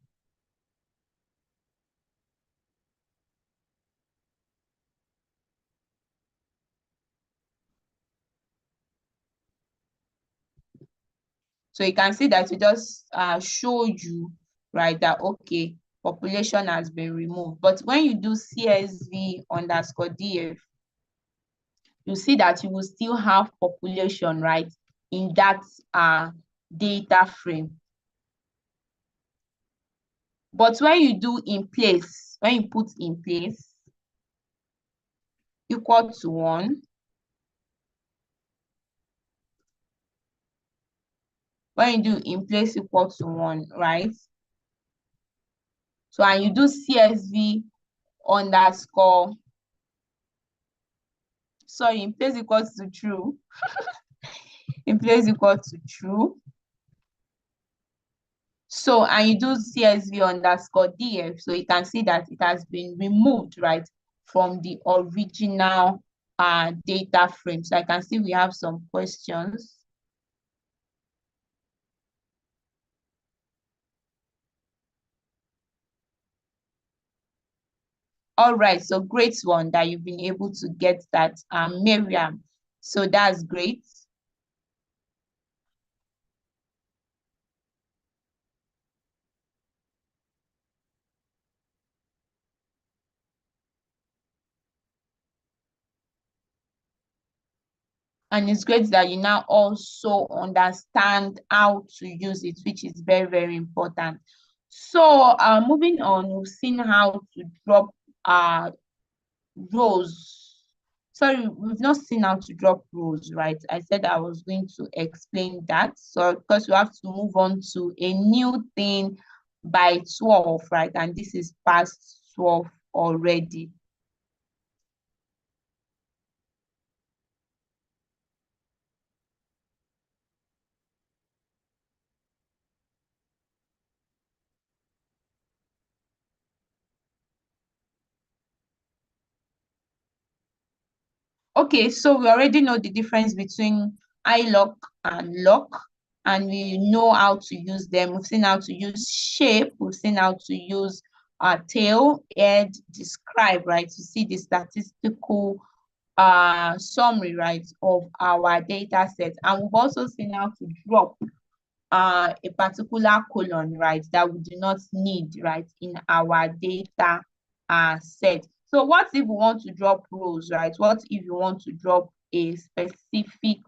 So you can see that we just show you, right, that okay, population has been removed. But when you do CSV underscore DF, you see that you will still have population, right, in that data frame. But when you do in place, when you put in place equal to 1, when you do in place equal to 1, right? So, and you do CSV underscore, sorry, in place equals to true, in place equal to true. So, and you do CSV underscore DF, so you can see that it has been removed, right, from the original data frame. So I can see we have some questions. All right, so great one that you've been able to get that, Miriam. So that's great. And it's great that you now also understand how to use it, which is very, very important. So moving on, we've seen how to drop rows. Sorry, we've not seen how to drop rows, right? I said I was going to explain that. So of course we have to move on to a new thing by 12, right? And this is past 12 already. Okay, so we already know the difference between iloc and loc, and we know how to use them. We've seen how to use shape, we've seen how to use tail, head, describe, right, to see the statistical summary, right, of our data set. And we've also seen how to drop a particular column, right, that we do not need, right, in our data set. So what if we want to drop rows, right? What if you want to drop a specific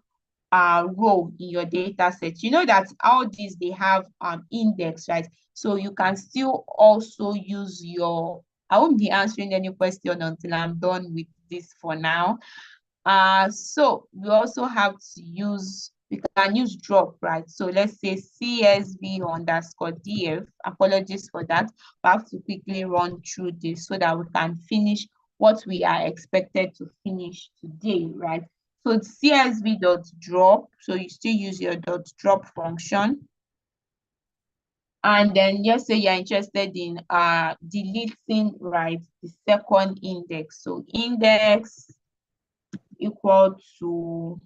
row in your data set? You know that all these, they have index, right? So you can still also use your, I won't be answering any question until I'm done with this for now. So we also have to use, we can use drop, right? So let's say CSV underscore DF, apologies for that. We have to quickly run through this so that we can finish what we are expected to finish today, right? So it's CSV dot drop, so you still use your dot drop function. And then just say you're interested in deleting, right, the second index. So index equal to,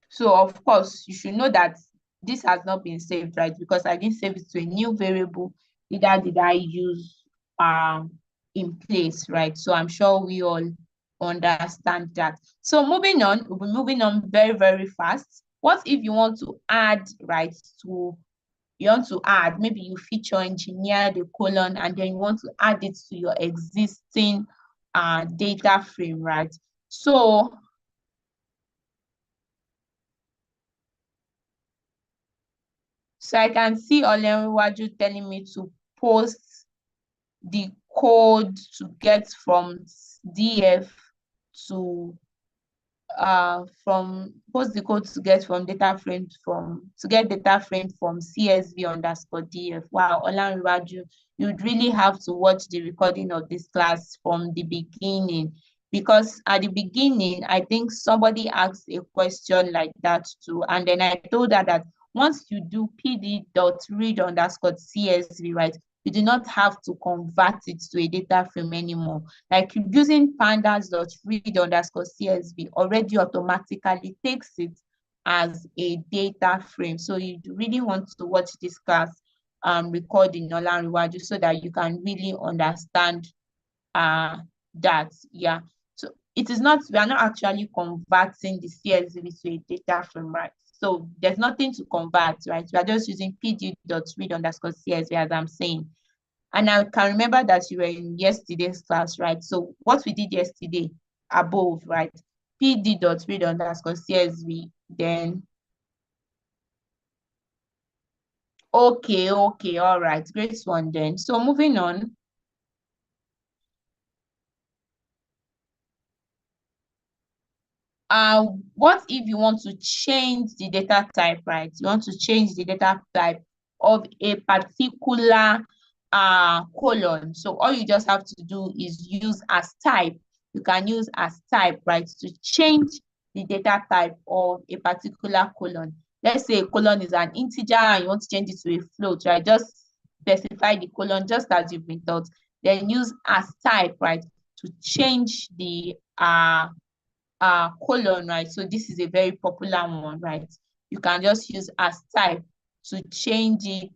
so of course you should know that this has not been saved, right? Because I didn't save it to a new variable, neither did I use in place, right? So I'm sure we all understand that. So moving on, we'll be moving on very, very fast. What if you want to add, right, you want to add, maybe you feature engineer the colon and then you want to add it to your existing data frame, right? So I can see Olenwaju telling me to post the code to get from DF to from post the code to get from data frame from CSV underscore DF. Wow, Olanriwaju, you'd really have to watch the recording of this class from the beginning, because at the beginning, I think somebody asked a question like that too. And then I told her that once you do pd.read underscore CSV, right, you do not have to convert it to a data frame anymore. Like using pandas.read underscore CSV already automatically takes it as a data frame. So you really want to watch this class recording Olanriwaju so that you can really understand that. Yeah. So it is not, we are not actually converting the CSV to a data frame, right? So there's nothing to convert, right? We are just using pd.read underscore CSV, as I'm saying. And I can remember that you were in yesterday's class, right? So what we did yesterday above, right? pd.read underscore CSV, then okay, all right, great one then. So moving on. What if you want to change the data type, right? You want to change the data type of a particular colon. So all you just have to do is use as type. You can use as type, right, to change the data type of a particular colon. Let's say a colon is an integer and you want to change it to a float, right? Just specify the colon just as you've been taught. Then use as type, right, to change the colon, right? So this is a very popular one, right? You can just use as type to change it.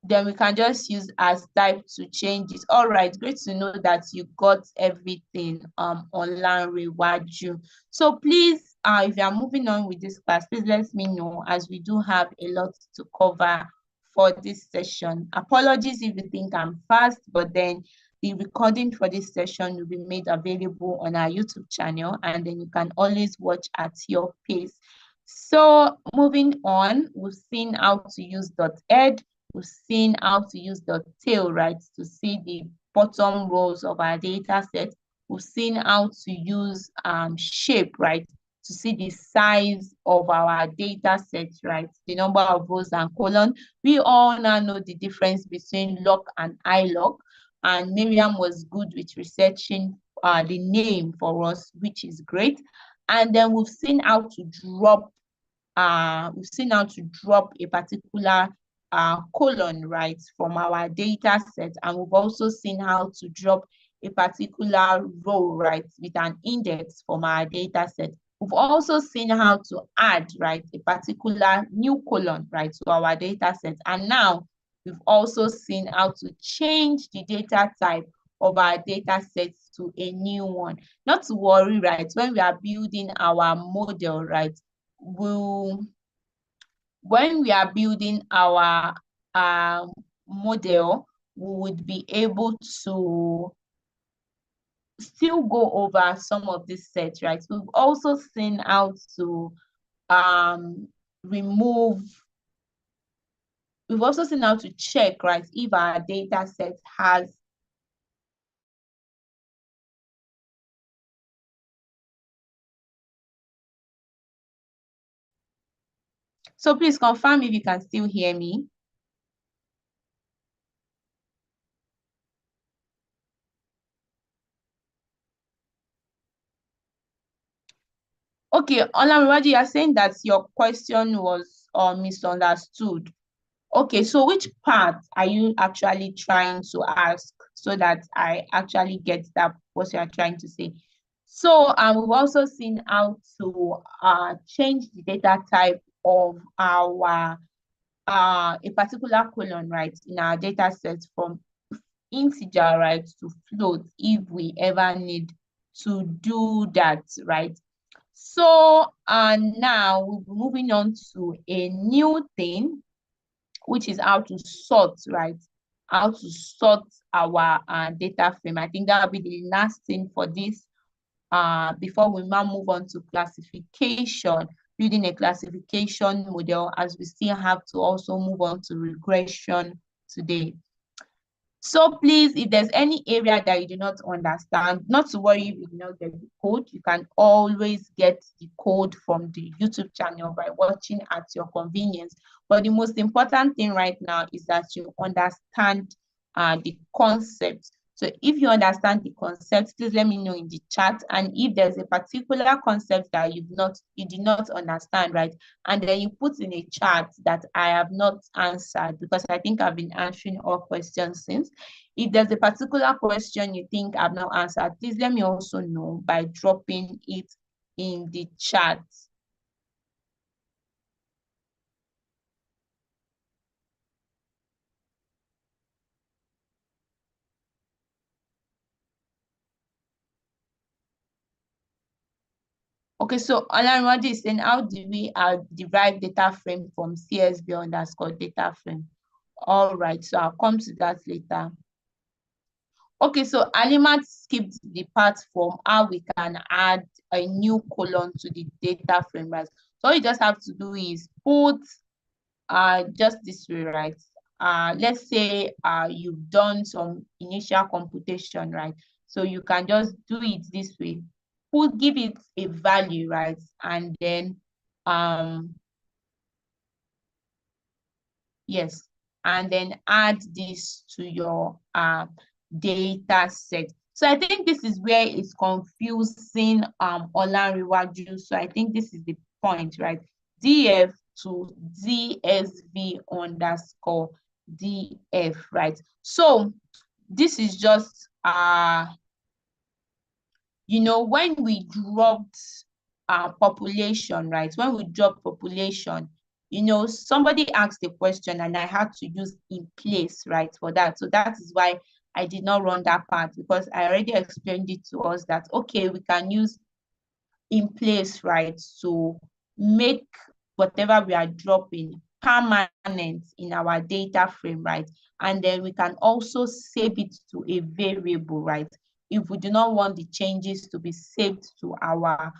Then we can just use as type to change it. All right, great to know that you got everything online Rewaju. So please, if you are moving on with this class, please let me know, as we do have a lot to cover for this session. Apologies if you think I'm fast, but then the recording for this session will be made available on our YouTube channel, and then you can always watch at your pace. So moving on, we've seen how to use .ed. We've seen how to use the tail, right, to see the bottom rows of our data set. We've seen how to use shape, right, to see the size of our data set, right, the number of rows and column. We all now know the difference between loc and iloc, and Miriam was good with researching the name for us, which is great. And then we've seen how to drop a particular colon, right, from our data set. And we've also seen how to drop a particular row, right, with an index from our data set. We've also seen how to add, right, a particular new column, right, to our data set. And now we've also seen how to change the data type of our data sets to a new one. Not to worry, right, when we are building our model, right, when we are building our model, we would be able to still go over some of these sets, right? We've also seen how to remove, we've also seen how to check, right, if our data set has so please confirm if you can still hear me. Okay, Olamiwaju, you are saying that your question was misunderstood. Okay, so which part are you actually trying to ask so that I actually get that what you are trying to say? So we've also seen how to change the data type of our a particular column, right, in our data set from integer, right, to float if we ever need to do that, right? So now we'll be moving on to a new thing, which is how to sort, right? How to sort our data frame. I think that will be the last thing for this before we now move on to classification, building a classification model, as we still have to also move on to regression today. So please, if there's any area that you do not understand, not to worry if you do not get the code. You can always get the code from the YouTube channel by watching at your convenience. But the most important thing right now is that you understand the concept. So if you understand the concept, please let me know in the chat. And if there's a particular concept that you did not understand, right? And then you put in a chat that I have not answered, because I think I've been answering all questions since. If there's a particular question you think I've not answered, please let me also know by dropping it in the chat. Okay, so Alanwadi is saying, how do we derive data frame from CSV underscore data frame? All right, so I'll come to that later. Okay, so Alimat skipped the part from how we can add a new column to the data frame, right? So all you just have to do is put just this way, right? Let's say you've done some initial computation, right? So you can just do it this way. Give it a value, right? And then yes, and then add this to your data set. So I think this is where it's confusing Olanrewaju. So I think this is the point, right? DF to DSV underscore DF, right? So this is just you know, when we dropped population, right? When we dropped population, you know, somebody asked a question and I had to use in place, right, for that. So that is why I did not run that part, because I already explained it to us that, okay, we can use in place, right, to make whatever we are dropping permanent in our data frame, right? And then we can also save it to a variable, right? If we do not want the changes to be saved to our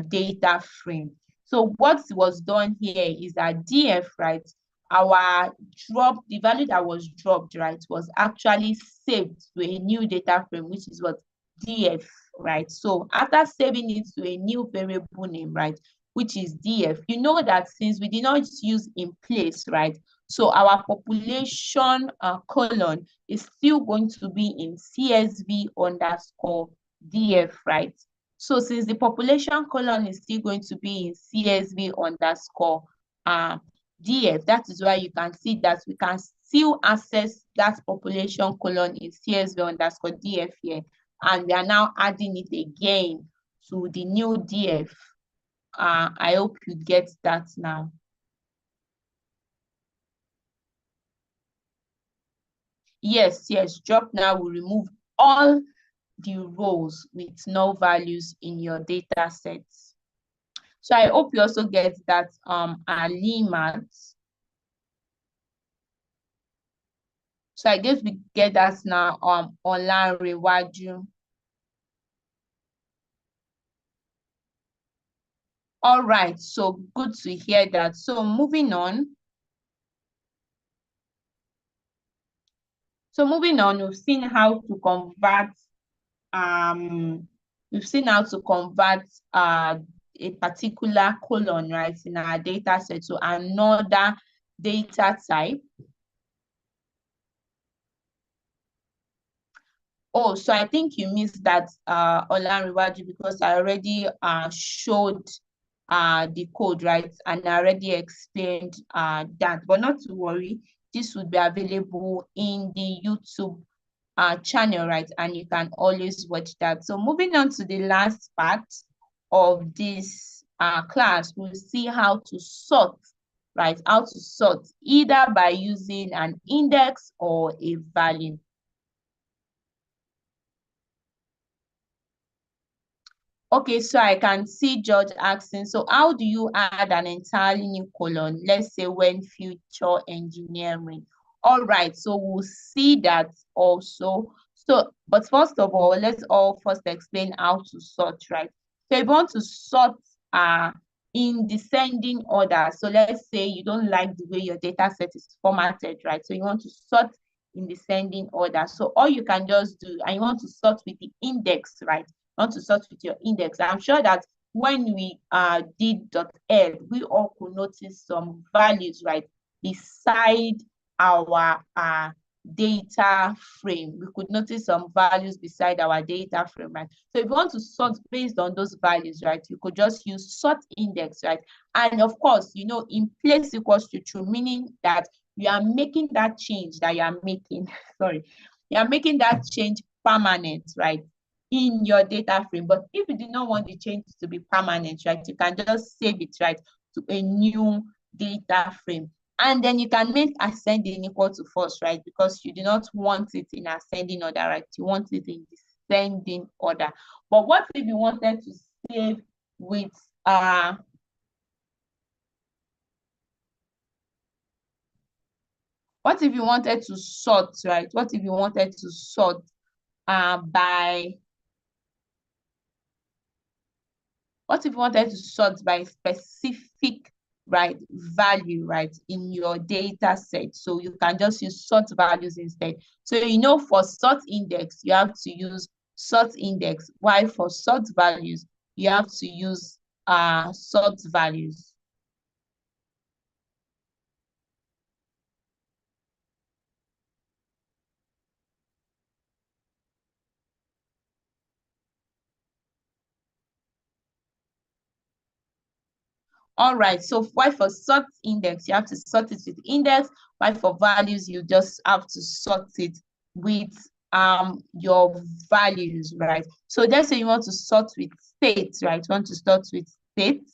data frame. So what was done here is that DF, right, the value that was dropped, right, was actually saved to a new data frame, which is what DF, right? So after saving it to a new variable name, right, which is DF, you know that since we did not use in place, right, so our population colon is still going to be in CSV underscore DF, right? So since the population colon is still going to be in CSV underscore DF, that is why you can see that we can still access that population colon in CSV underscore DF here. And we are now adding it again to the new DF. I hope you get that now. Yes, drop now will remove all the rows with null values in your data sets. So I hope you also get that Alimat. So I guess we get that now Olanrewaju. All right, so good to hear that. So moving on. We've seen how to convert a particular column, right, in our data set to another data type. Oh, so I think you missed that, Olanrewaju, because I already showed the code, right? And I already explained that, but not to worry, this would be available in the YouTube channel, right? And you can always watch that. So moving on to the last part of this class, we'll see how to sort, right? How to sort either by using an index or a value. Okay, so I can see George asking, so how do you add an entirely new column? Let's say when future engineering. All right, so we'll see that also. So, but first of all, let's all first explain how to sort, right? So if you want to sort in descending order. So let's say you don't like the way your data set is formatted, right? So you want to sort in descending order. So all you can just do, and you want to sort with the index, right? Want to sort with your index. I'm sure that when we did .l, we all could notice some values, right, beside our data frame. We could notice some values beside our data frame, right? So if you want to sort based on those values, right, you could just use sort index, right? And of course, you know, in place equals to true, meaning that you are making that change that you are making, sorry, you are making that change permanent, right, in your data frame. But if you do not want the change to be permanent, right, you can just save it, right, to a new data frame. And then you can make ascending equal to false, right, because you do not want it in ascending order, right? You want it in descending order. But what if you wanted to save with what if you wanted to sort, right? What if you wanted to sort by what if you wanted to sort by specific, right, value, right, in your data set? So you can just use sort values instead. So you know, for sort index, you have to use sort index, while for sort values, you have to use sort values. All right, so why for sort index, you have to sort it with index, while for values, you just have to sort it with your values, right? So let's say you want to sort with state, right? You want to sort with state.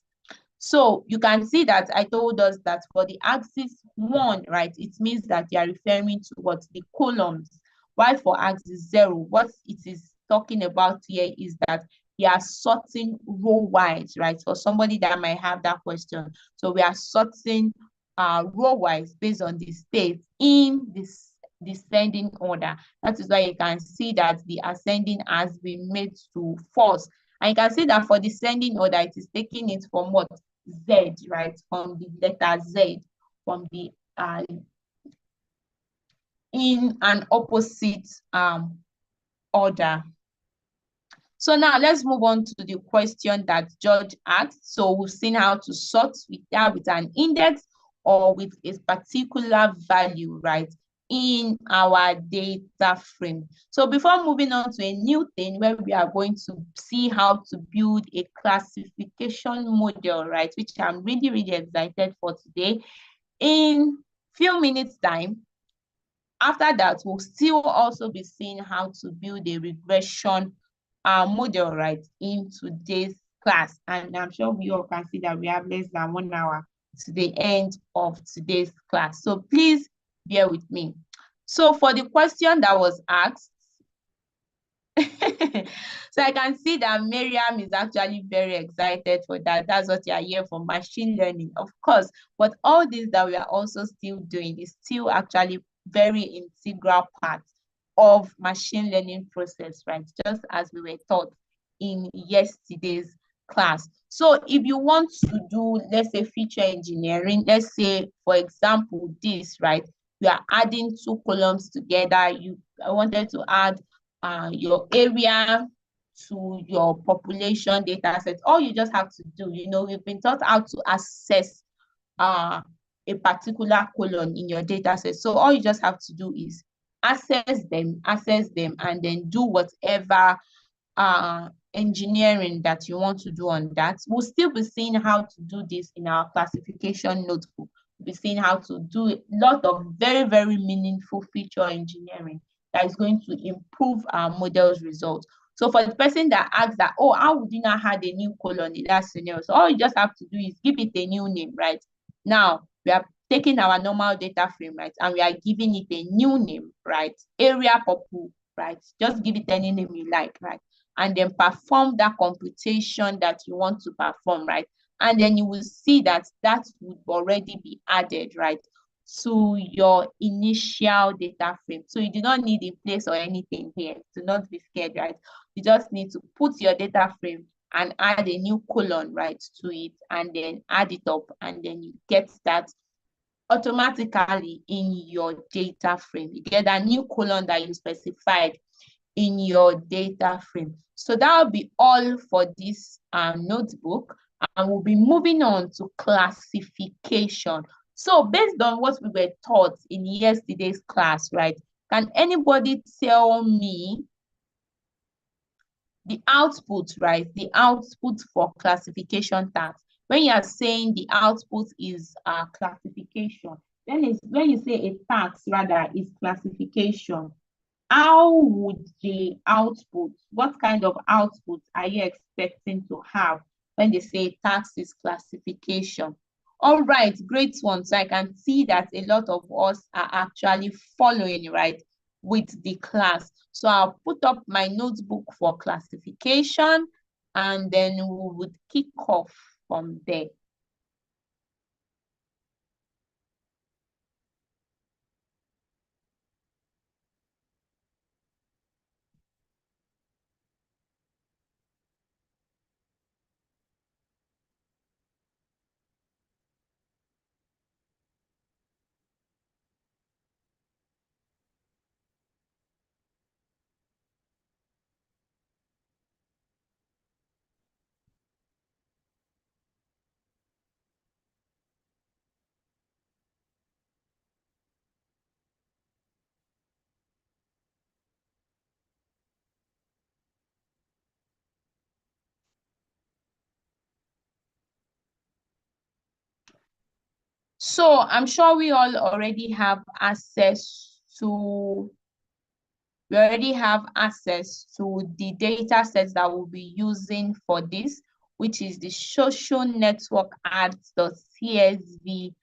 So you can see that I told us that for the axis 1, right, it means that you are referring to what? The columns. While for axis 0, what it is talking about here is that we are sorting row-wise, right? For somebody that might have that question. So we are sorting row-wise based on the state in this descending order. That is why you can see that the ascending has been made to false. And you can see that for descending order, it is taking it from what? Z, right? From the letter Z, from the in an opposite order. So now let's move on to the question that George asked. So we've seen how to sort with an index or with a particular value, right, in our data frame. So before moving on to a new thing where we are going to see how to build a classification model, right, which I'm really, really excited for today. In few minutes time, after that, we'll still also be seeing how to build a regression model, right, in today's class. And I'm sure we all can see that we have less than 1 hour to the end of today's class. So please bear with me. So for the question that was asked, so I can see that Miriam is actually very excited for that. That's what you are here for, machine learning, of course. But all this that we are also still doing is still actually very integral part of machine learning process, right? Just as we were taught in yesterday's class. So if you want to do, let's say, feature engineering, let's say, for example, this, right? You are adding 2 columns together. I wanted to add your area to your population data set. All you just have to do, you know, we've been taught how to access a particular column in your data set. So all you just have to do is access them, and then do whatever engineering that you want to do on that. We'll still be seeing how to do this in our classification notebook. We'll be seeing how to do a lot of very, very meaningful feature engineering that is going to improve our model's results. So for the person that asks that, oh, how would you not add a new column in that scenario? So all you just have to do is give it a new name, right? Now, we are taking our normal data frame, right? And we are giving it a new name, right? Area purple, right? Just give it any name you like, right? And then perform that computation that you want to perform, right? And then you will see that that would already be added, right, to your initial data frame. So you do not need in place or anything here. Do not be scared, right? You just need to put your data frame and add a new column, right, to it, and then add it up, and then you get that automatically in your data frame. You get that new column that you specified in your data frame. So that will be all for this notebook, and we'll be moving on to classification. So based on what we were taught in yesterday's class, right, can anybody tell me the output, right? The output for classification task. When you are saying the output is classification, then it's when you say a task rather is classification. How would the output, what kind of output are you expecting to have when they say task is classification? All right, great one. So I can see that a lot of us are actually following, right, with the class. So I'll put up my notebook for classification, and then we would kick off from there. So I'm sure we all already have access to the data sets that we'll be using for this, which is the social network ads.csv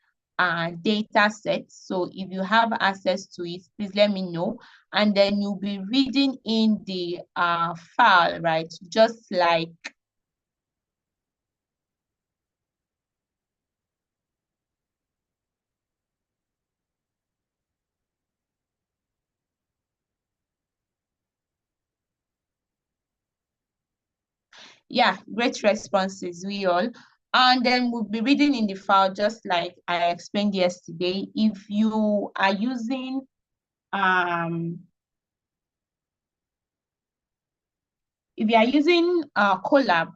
data set. So if you have access to it, please let me know. And then you'll be reading in the file, right? Just like yeah, great responses, we all. And then we'll be reading in the file just like I explained yesterday. If you are using Colab,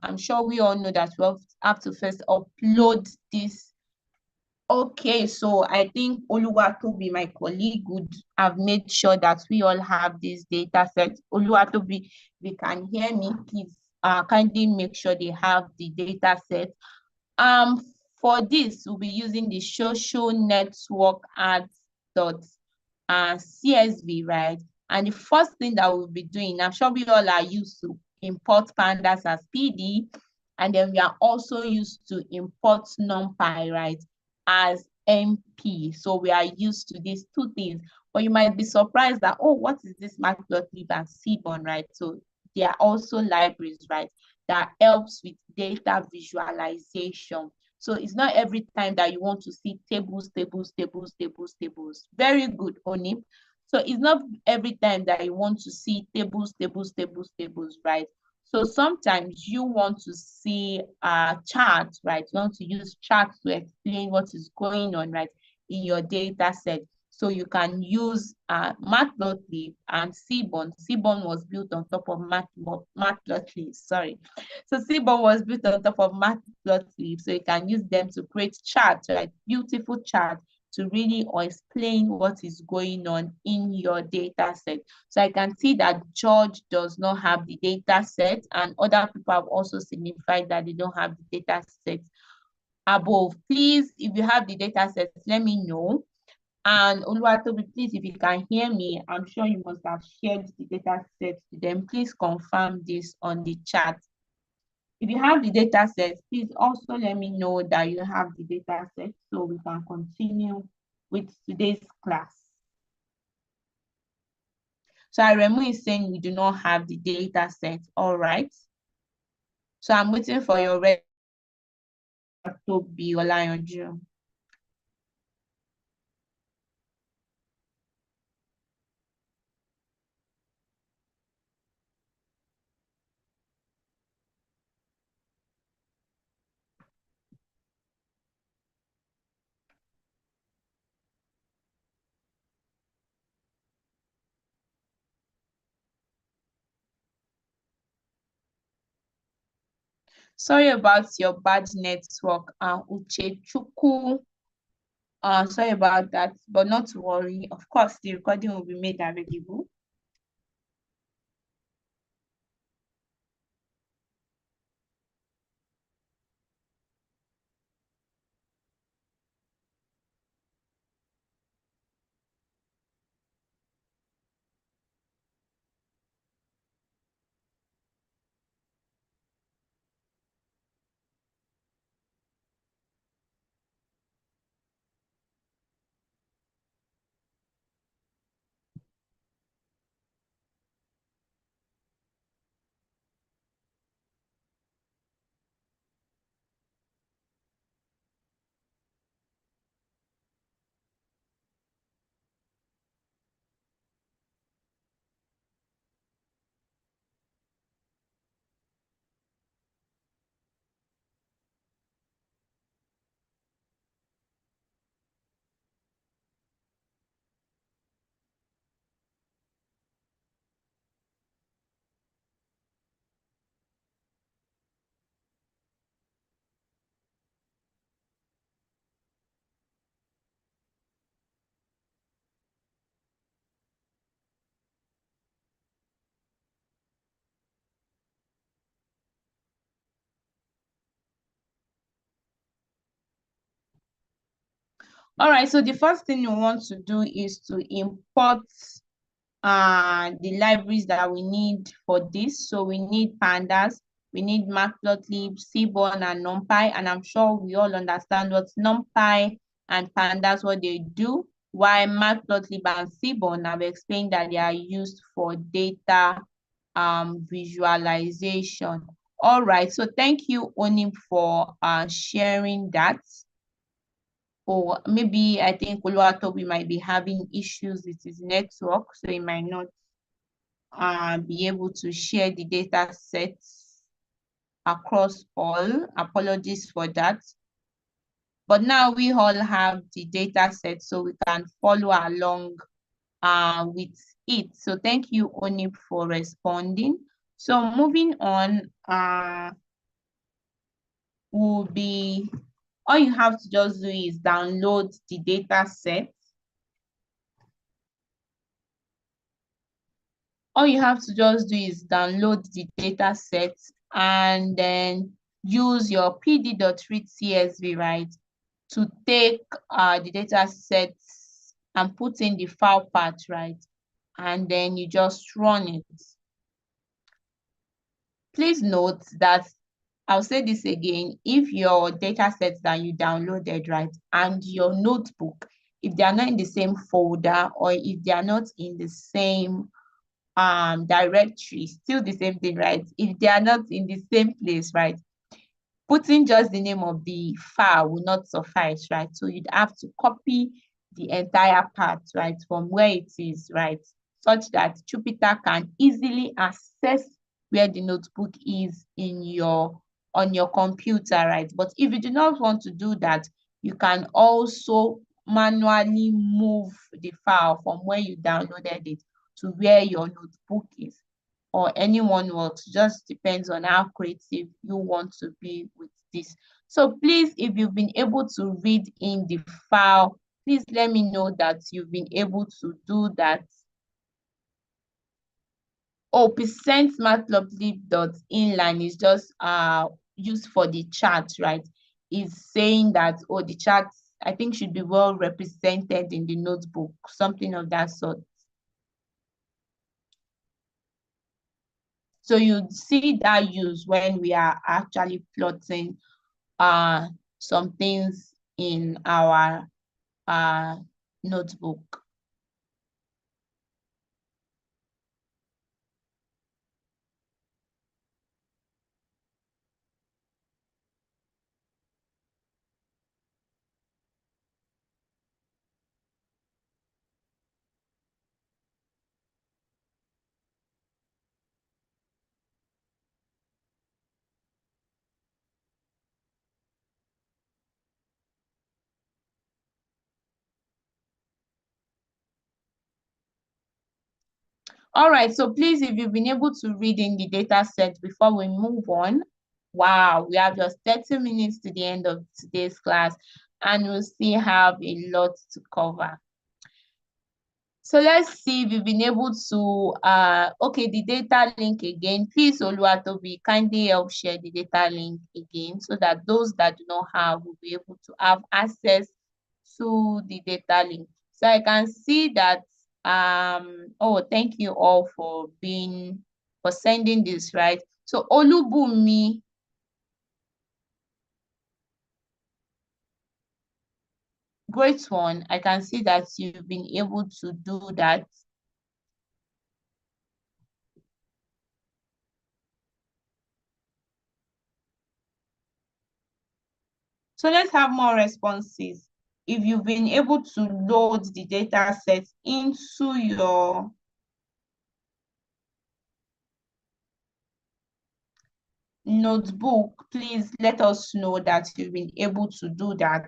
I'm sure we all know that we have to first upload this. Okay, so I think Oluwatobi, my colleague, would have made sure that we all have this data set. Oluwatobi, if you can hear me, please kindly make sure they have the data set. For this, we'll be using the social network ads dot CSV, right? And the first thing that we'll be doing, I'm sure we all are used to import pandas as PD, and then we are also used to import NumPy, right, as MP. So we are used to these two things. But you might be surprised that, oh, what is this matplotlib and Seaborn, right? So they are also libraries, right, that helps with data visualization. So it's not every time that you want to see tables. Very good, Oni. So it's not every time that you want to see tables, right? So sometimes you want to see charts, right? You want to use charts to explain what is going on, right, in your data set. So you can use Matplotlib and Seaborn. Seaborn was built on top of Matplotlib, sorry. So Seaborn was built on top of Matplotlib. So you can use them to create charts, right? Beautiful charts to really explain what is going on in your data set. So I can see that George does not have the data set, and other people have also signified that they don't have the data set above. Please, if you have the data set, let me know. And Oluwatobi, please, if you can hear me, I'm sure you must have shared the data set to them. Please confirm this on the chat. If you have the data set, please also let me know that you have the data set so we can continue with today's class. So Aremu is saying we do not have the data set. All right. So I'm waiting for your Tobi Olayanju. Sorry about your bad network, Uchechuku. Sorry about that, but not to worry. Of course, the recording will be made available. All right, so the first thing you want to do is to import the libraries that we need for this. So we need pandas, we need matplotlib, seaborn, and numpy, and I'm sure we all understand what numpy and pandas, what they do, while matplotlib and seaborn, I've explained that they are used for data visualization. All right, so thank you, Onim, for sharing that. Or maybe I think Oluwatobi might be having issues with his network, so he might not be able to share the data sets across all. Apologies for that. But now we all have the data set, so we can follow along with it. So thank you, Oni, for responding. So moving on, will be, all you have to just do is download the data set. All you have to just do is download the data set and then use your pd.read CSV, right, to take the data sets and put in the file path, right, and then you just run it. Please note that, I'll say this again, if your data sets that you downloaded, right, and your notebook, if they are not in the same folder or if they are not in the same directory, still the same thing, right? If they are not in the same place, right, putting just the name of the file will not suffice, right? So you'd have to copy the entire path, right, from where it is, right, such that Jupyter can easily access where the notebook is on your computer, right? But if you do not want to do that, you can also manually move the file from where you downloaded it to where your notebook is, or anyone works. Just depends on how creative you want to be with this. So please, if you've been able to read in the file, please let me know that you've been able to do that. Oh, percent matplotlib.inline is just used for the chat, right? It's saying that, oh, the chat I think should be well represented in the notebook, something of that sort. So you see that use when we are actually plotting some things in our notebook. All right, so please, if you've been able to read in the data set before we move on, wow, we have just 30 minutes to the end of today's class, and we'll still have a lot to cover. So let's see if we've been able to, okay, the data link again. Please, Oluwatobi, kindly help share the data link again so that those that do not have will be able to have access to the data link. So I can see that, oh, thank you all for sending this, right? So Olubumi, great one. I can see that you've been able to do that. So let's have more responses. If you've been able to load the data set into your notebook, please let us know that you've been able to do that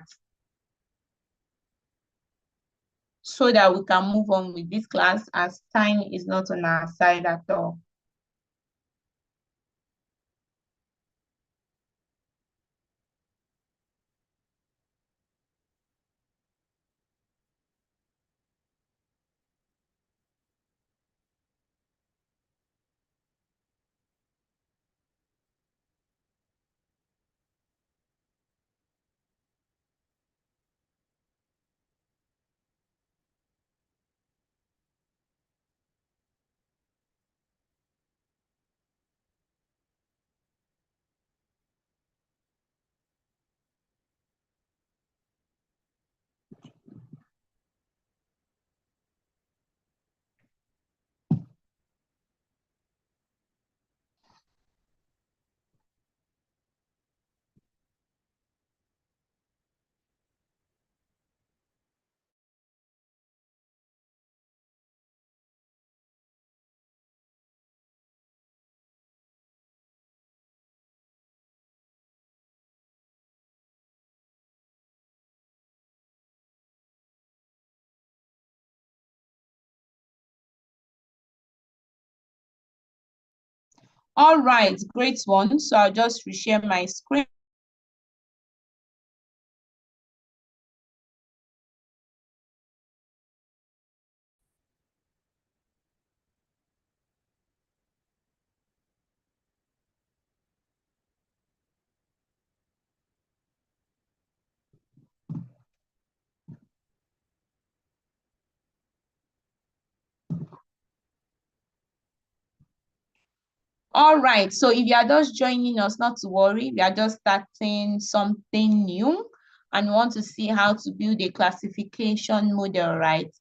so that we can move on with this class as time is not on our side at all. All right, great one. So I'll just reshare my screen. All right, so if you are just joining us, not to worry, we are just starting something new and want to see how to build a classification model, right?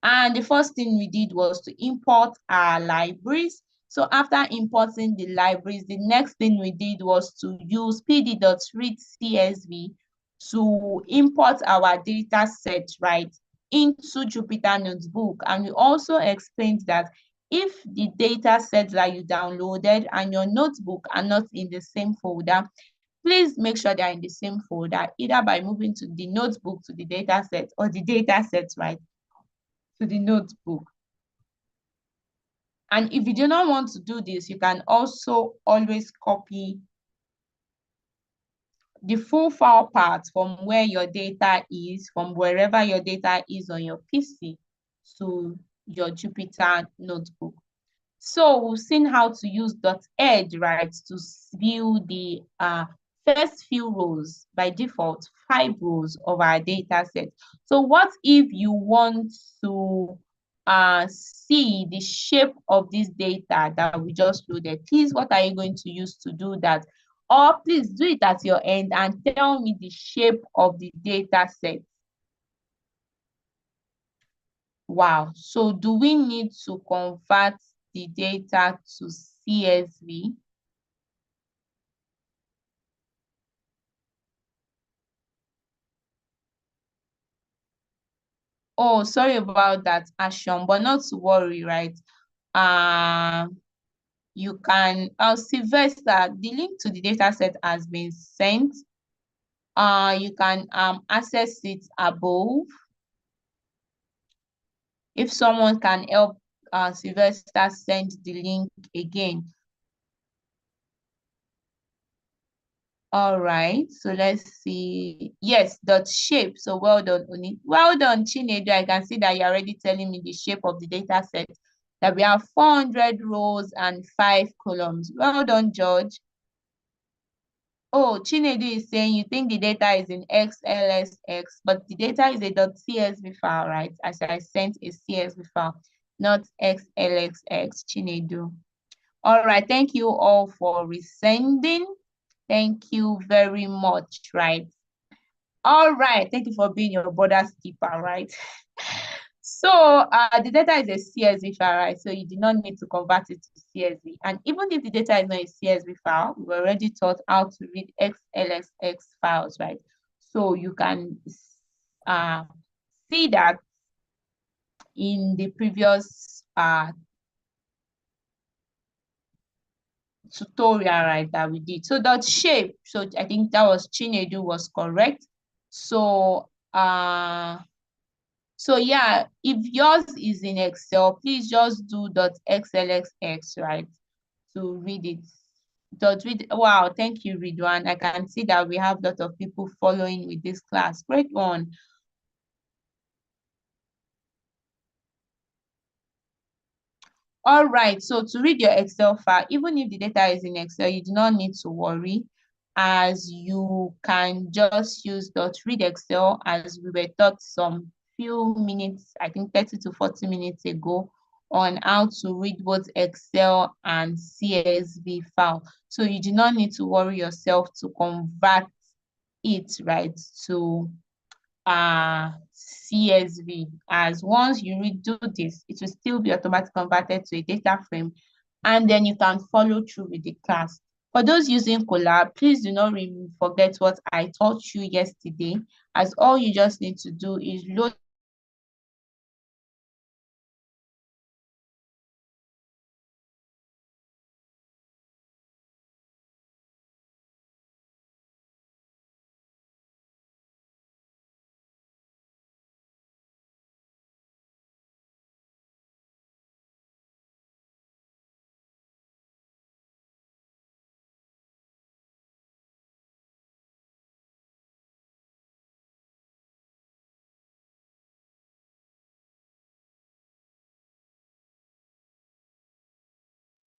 And the first thing we did was to import our libraries. So after importing the libraries, the next thing we did was to use pd.read.csv to import our data set, right, into Jupyter Notebook. And we also explained that if the data sets that you downloaded and your notebook are not in the same folder, please make sure they're in the same folder, either by moving to the notebook to the data set or the data set, right, to the notebook. And if you do not want to do this, you can also always copy the full file path from where your data is, from wherever your data is on your PC to your Jupyter notebook. So we've seen how to use .edge, right, to view the first few rows, by default, 5 rows of our data set. So what if you want to see the shape of this data that we just loaded? Please, what are you going to use to do that? Or please do it at your end and tell me the shape of the data set. Wow. So do we need to convert the data to CSV? Oh, sorry about that, Ashon, but not to worry, right? You can, Sylvester, the link to the data set has been sent. You can access it above. If someone can help Sylvester send the link again. All right, so let's see. Yes, dot shape. So well done, Oni. Well done, Chinedu. I can see that you're already telling me the shape of the data set. That we have 400 rows and 5 columns. Well done, George. Oh, Chinedu is saying you think the data is in XLSX, but the data is a .csv file, right? As I sent a CSV file, not XLSX, Chinedu. All right, thank you all for resending. Thank you very much, right? All right, thank you for being your brother's keeper, right? So the data is a CSV file, right? So you do not need to convert it to CSV. And even if the data is not a CSV file, we already taught how to read XLSX files, right? So you can see that in the previous tutorial, right, that we did. So that shape, so I think that was Chinedu was correct. So yeah, if yours is in Excel, please just do .xlsx, right, to read it. Wow, thank you, Ridwan. I can see that we have a lot of people following with this class. Great one. All right, so to read your Excel file, even if the data is in Excel, you do not need to worry, as you can just use .read Excel as we were taught some few minutes, I think 30 to 40 minutes ago, on how to read both Excel and CSV file. So you do not need to worry yourself to convert it, right, to CSV, as once you redo this, it will still be automatically converted to a data frame, and then you can follow through with the class. For those using Colab, please do not forget what I taught you yesterday, as all you just need to do is load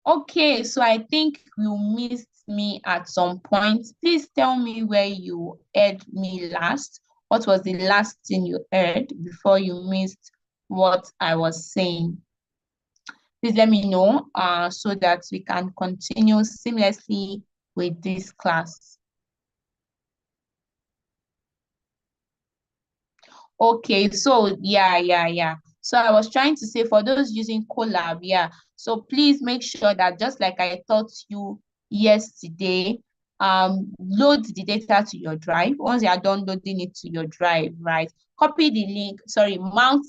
Okay, so I think you missed me at some point. Please tell me where you heard me last. What was the last thing you heard before you missed what I was saying? Please let me know so that we can continue seamlessly with this class. Okay, so yeah. So I was trying to say for those using Colab, yeah. So please make sure that just like I taught you yesterday, load the data to your drive. Once you are done loading it to your drive, right? Copy the link, mount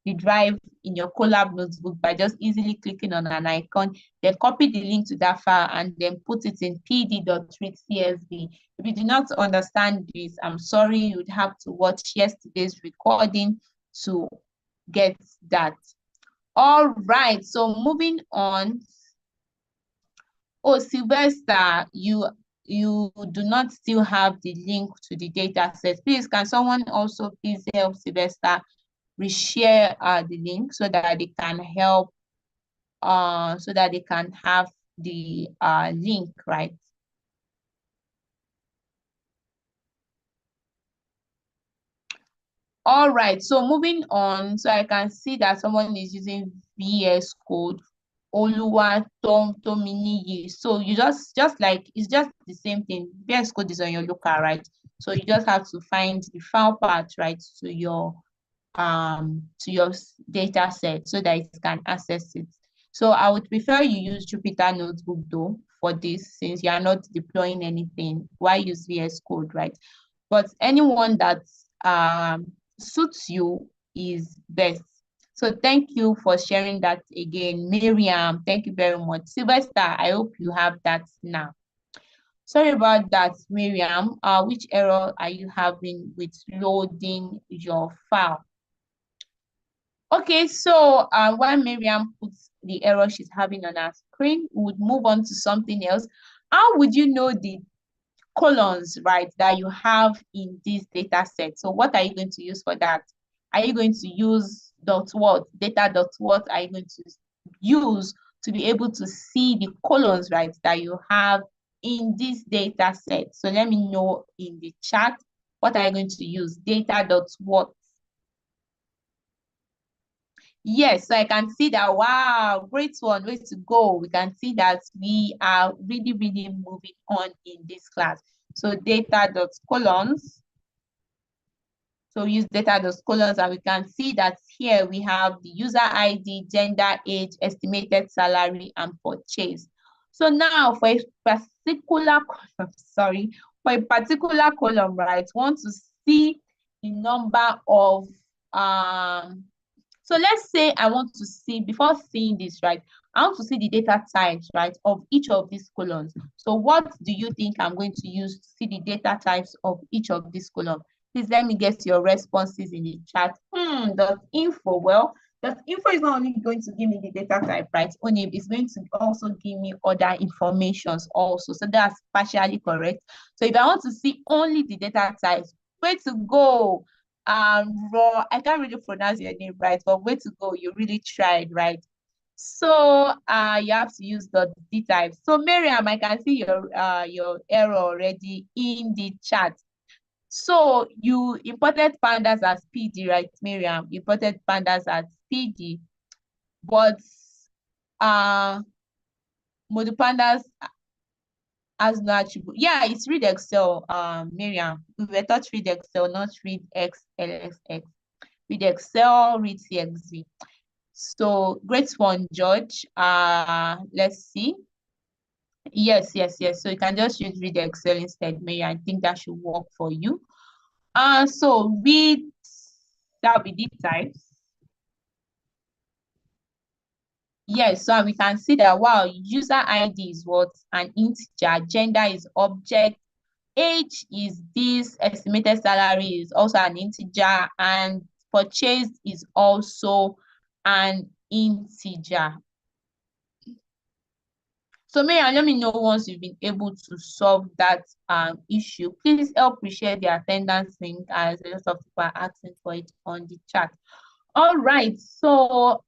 the drive in your Colab notebook by just easily clicking on an icon, then copy the link to that file and then put it in pd.readcsv. If you do not understand this, I'm sorry, you would have to watch yesterday's recording to get that. All right, so moving on. Oh, Sylvester, you do not still have the link to the data set. Please, can someone also please help Sylvester reshare the link so that they can help, so that they can have the link, right? All right, so moving on. So I can see that someone is using VS Code, Oluwa Tominiyi. So you just like, it's just the same thing. VS Code is on your local, right? So you just have to find the file path, right, to your data set so that it can access it. So I would prefer you use Jupyter Notebook though for this, since you are not deploying anything. Why use VS Code, right? But anyone that suits you is best. So thank you for sharing that again, Miriam. Thank you very much. Sylvester, I hope you have that now. Sorry about that, Miriam. Which error are you having with loading your file? Okay, so while Miriam puts the error she's having on her screen, we would move on to something else. How would you know the columns, right, that you have in this data set? So what are you going to use for that? Are you going to use dot what? Data dot what are you going to use to be able to see the columns, right, that you have in this data set? So let me know in the chat, what are you going to use? Data dot what? Yes, so I can see that. Wow, great one, way to go. We can see that we are really, really moving on in this class. So data dot columns. So we use data dot columns, and we can see that here we have the user ID, gender, age, estimated salary, and purchase. So now for a particular column, sorry, for a particular column, right, want to see the number of so let's say I want to see, before seeing this, right, I want to see the data types, right, of each of these columns. So what do you think I'm going to use to see the data types of each of these columns? Please let me get your responses in the chat. Dot info. Well, dot info is not only going to give me the data type, right? Only it's going to also give me other informations also. So that's partially correct. So if I want to see only the data types, where to go? Raw, I can't really pronounce your name right, but way to go, you really tried, right? So you have to use the D type. So Miriam, I can see your error already in the chat. So you imported pandas as PD, right, Miriam? You imported pandas as PD, but model pandas as no attribute. Yeah, it's read Excel, Miriam. We were taught read Excel, not read XLSX. Read Excel, read CXV. So great one, George. Let's see. Yes. So you can just use read Excel instead, Mary. I think that should work for you. So read, that we did types. Yes, so we can see that, wow, user ID is what? An integer, gender is object, age is this, estimated salary is also an integer, and purchase is also an integer. So Miriam, let me know once you've been able to solve that issue. Please help me share the attendance link, as a lot of people are asking for it on the chat. All right, so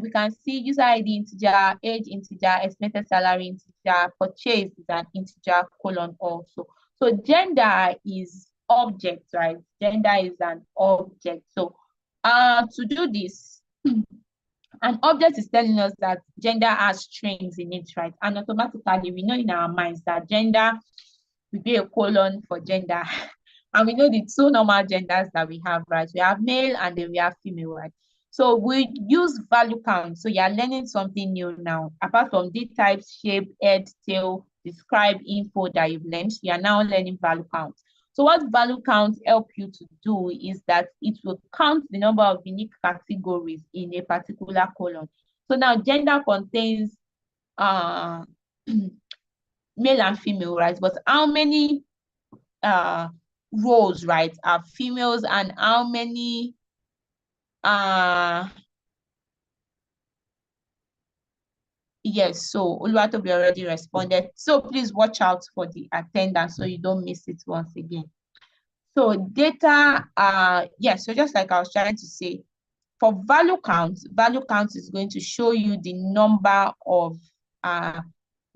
we can see user ID integer, age integer, estimated salary integer, purchase is an integer colon also. So gender is object, right? Gender is an object. So to do this, an object is telling us that gender has strings in it, right? And automatically, we know in our minds that gender will be a colon for gender. And we know the two normal genders that we have, right? We have male and then we have female, right? So we use value count. So you're learning something new now. Apart from the type, shape, head, tail, describe, info that you've learned, you are now learning value count. So what value count help you to do is that it will count the number of unique categories in a particular column. So now gender contains male and female, right? But how many roles, right, are females, and how many yes, so Oluwatobi already responded. So please watch out for the attendance so you don't miss it once again. So data, yes, so just like I was trying to say, for value count is going to show you the number of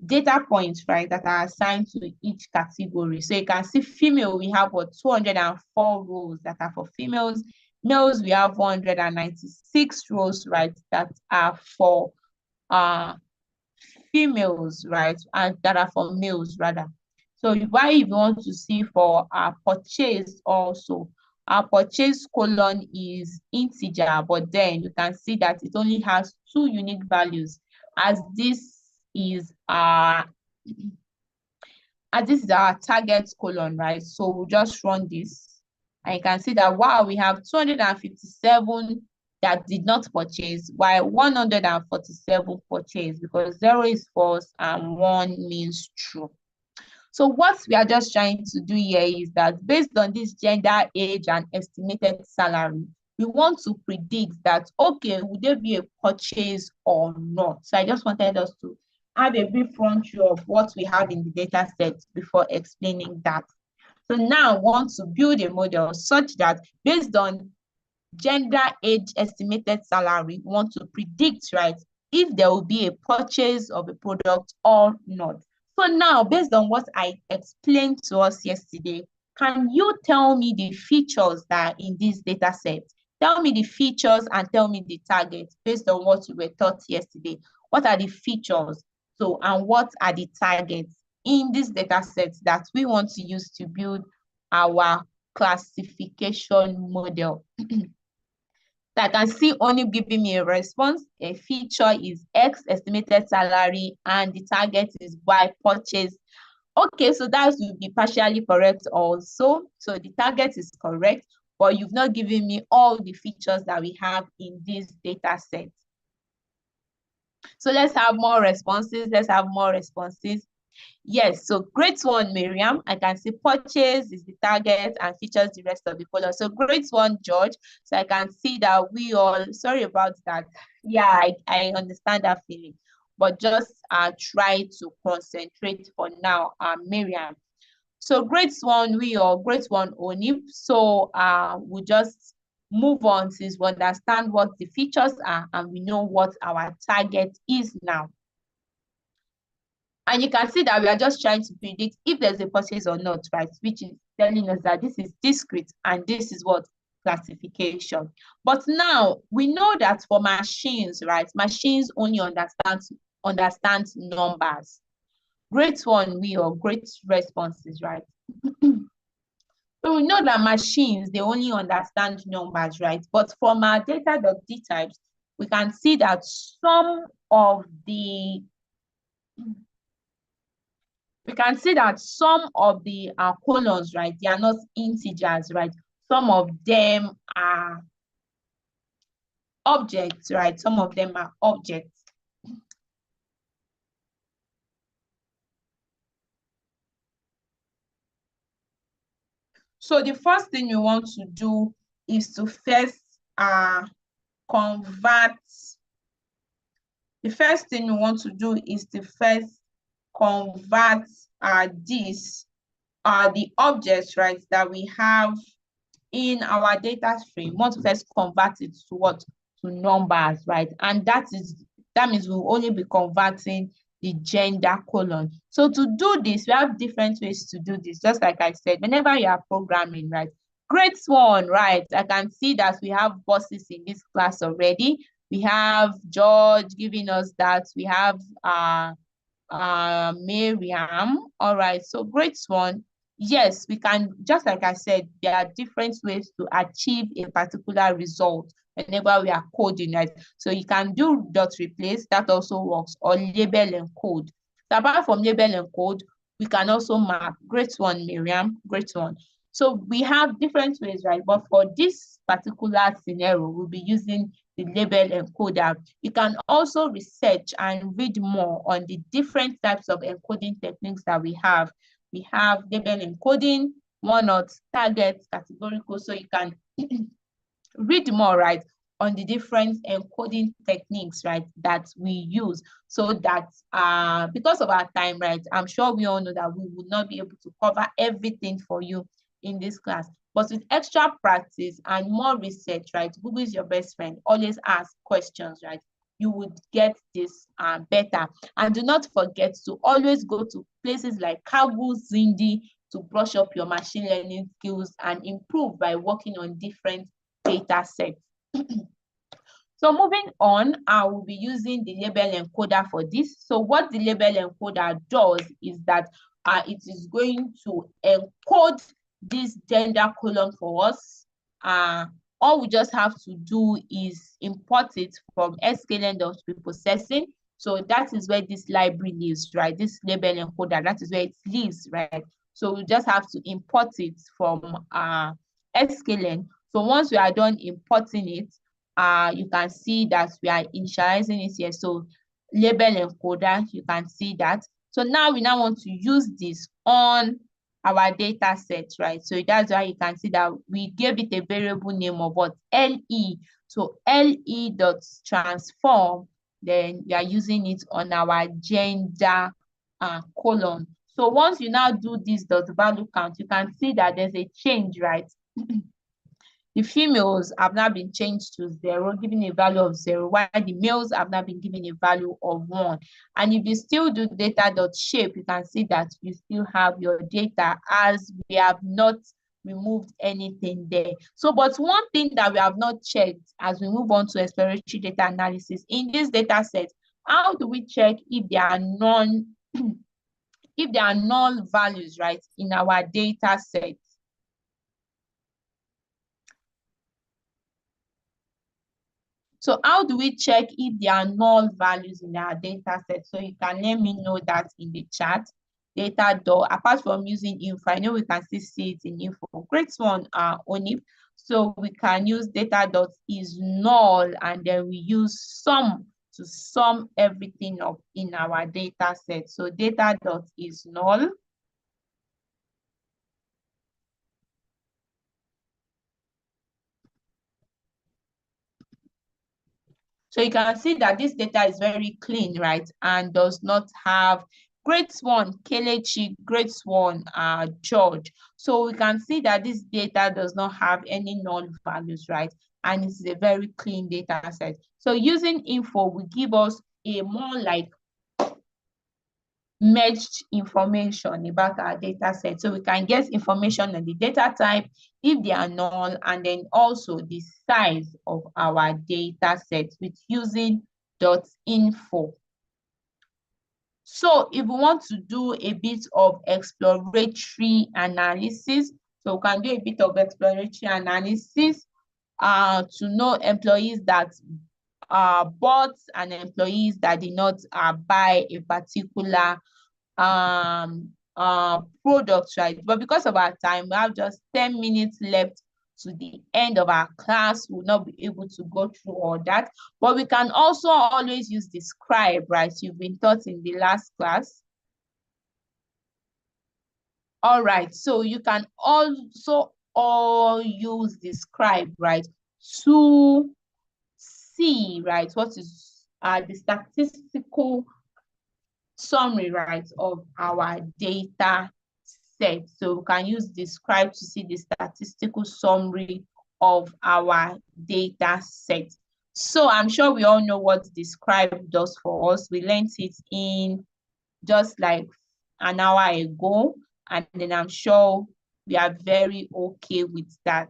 data points, right, that are assigned to each category. So you can see female, we have what, 204 rows that are for females. Males, we have 196 rows, right, that are for females, right, and that are for males rather. So why if you want to see for our purchase also, our purchase colon is integer, but then you can see that it only has 2 unique values, as this is our target colon, right? So we'll just run this, and you can see that wow, we have 257 that did not purchase, while 147 purchased, because 0 is false and 1 means true. So what we are just trying to do here is that based on this gender, age, and estimated salary, we want to predict that, okay, would there be a purchase or not? So I just wanted us to have a brief run through of what we have in the data set before explaining that. So now I want to build a model such that based on gender, age, estimated salary, we want to predict, right, if there will be a purchase of a product or not. So now, based on what I explained to us yesterday, can you tell me the features that are in this data set? Tell me the features and tell me the targets based on what you were taught yesterday. What are the features? So, and what are the targets in this data set that we want to use to build our classification model? I can see only giving me a response. A feature is X estimated salary and the target is Y purchase. Okay, so that would be partially correct also. So the target is correct, but you've not given me all the features that we have in this data set. So let's have more responses. Let's have more responses. Yes, so great one, Miriam. I can see purchase is the target and features the rest of the color. So great one, George. So I can see that we all, sorry about that. Yeah, I understand that feeling. But just try to concentrate for now, Miriam. So great one, we all, great one, Onip. So we'll just move on since we understand what the features are and we know what our target is now. And you can see that we are just trying to predict if there's a purchase or not, right? Which is telling us that this is discrete and this is what classification. But now we know that for machines, right? Machines only understand numbers. Great one, we or great responses, right? So we know that machines, they only understand numbers, right? But from our data.d types, we can see that some of the colons, right, they are not integers, right? Some of them are objects, right? Some of them are objects. So the first thing we want to do is to first convert. The first thing we want to do is to first convert the objects, right, that we have in our data stream. We want to first convert it to what? To numbers, right? And that means we'll only be converting the gender colon. So to do this, we have different ways to do this. Just like I said, whenever you are programming, right? Great one, right? I can see that we have bosses in this class already. We have George giving us that. We have Miriam. All right, so great one. Yes, we can, just like I said, there are different ways to achieve a particular result whenever we are coding, right? So you can do dot replace, that also works, or label and code. So apart from label and code, we can also map. Great one, Miriam, great one. So we have different ways, right? But for this particular scenario, we'll be using the label encoder. You can also research and read more on the different types of encoding techniques that we have. We have label encoding, one-not, target, categorical, so you can read more, right, on the different encoding techniques, right, that we use, so that because of our time, right, I'm sure we all know that we would not be able to cover everything for you in this class. But with extra practice and more research, right, Google is your best friend. Always ask questions, right? You would get this better. And do not forget to always go to places like Kaggle, Zindi to brush up your machine learning skills and improve by working on different data set. So moving on, I will be using the label encoder for this. So what the label encoder does is that it is going to encode this gender column for us. All we just have to do is import it from sklearn.preprocessing. So that is where this library lives, right? This label encoder, that is where it lives, right? So we just have to import it from sklearn. So once we are done importing it, you can see that we are initializing it here. So label encoder, you can see that. So now we want to use this on our data set, right? So that's why you can see that we gave it a variable name of what? LE. So LE.transform, then we are using it on our gender column. So once you now do this dot value count, you can see that there's a change, right? The females have now been changed to 0, giving a value of 0, while the males have now been given a value of 1. And if you still do data.shape, you can see that you still have your data as we have not removed anything there. So, but one thing that we have not checked as we move on to exploratory data analysis, in this data set, how do we check if there are if there are null values, right, in our data set? So how do we check if there are null values in our data set? So you can let me know that in the chat. Data door, apart from using info, I know we can still see it in info. Great one, only. So we can use data dot is null, and then we use sum to sum everything up in our data set. So data dot is null. So you can see that this data is very clean, right? And does not have grade 1, Kelechi, grade 1, George. So we can see that this data does not have any null values, right? And it's a very clean data set. So using info will give us a more like merged information about our data set. So we can get information on the data type, if they are null, and then also the size of our data set with using .info. So if we want to do a bit of exploratory analysis, so we can do a bit of exploratory analysis to know employees that bought and employees that did not buy a particular products, right? But because of our time, we have just 10 minutes left to the end of our class. We'll not be able to go through all that, but we can also always use the scribe, right? You've been taught in the last class. All right, so you can also all use the scribe, right, to see, right, what is the statistical summary, right, of our data set. So we can use describe to see the statistical summary of our data set. So I'm sure we all know what describe does for us. We learned it in just like an hour ago, and then I'm sure we are very okay with that.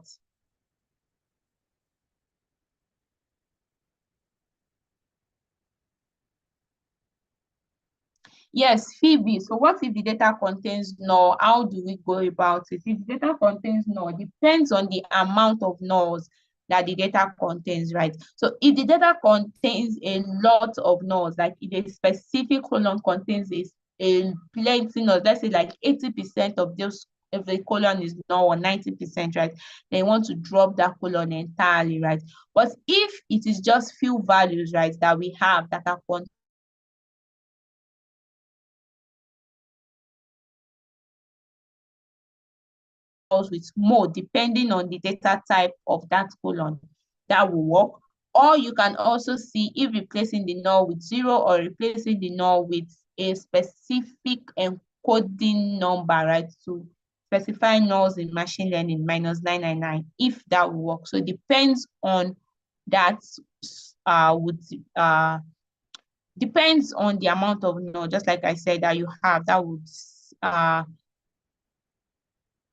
Yes, Phoebe. So what if the data contains null? How do we go about it? If the data contains null, depends on the amount of nulls that the data contains, right? So if the data contains a lot of nulls, like if a specific column contains a plenty nulls, let's say like 80% of those, if the column is null, or 90%, right? They want to drop that column entirely, right? But if it is just few values, right, that we have that are with more depending on the data type of that column, that will work. Or you can also see if replacing the null with 0 or replacing the null with a specific encoding number, right? To specify nulls in machine learning -999, if that will work. So it depends on that, depends on the amount of null, just like I said, that you have,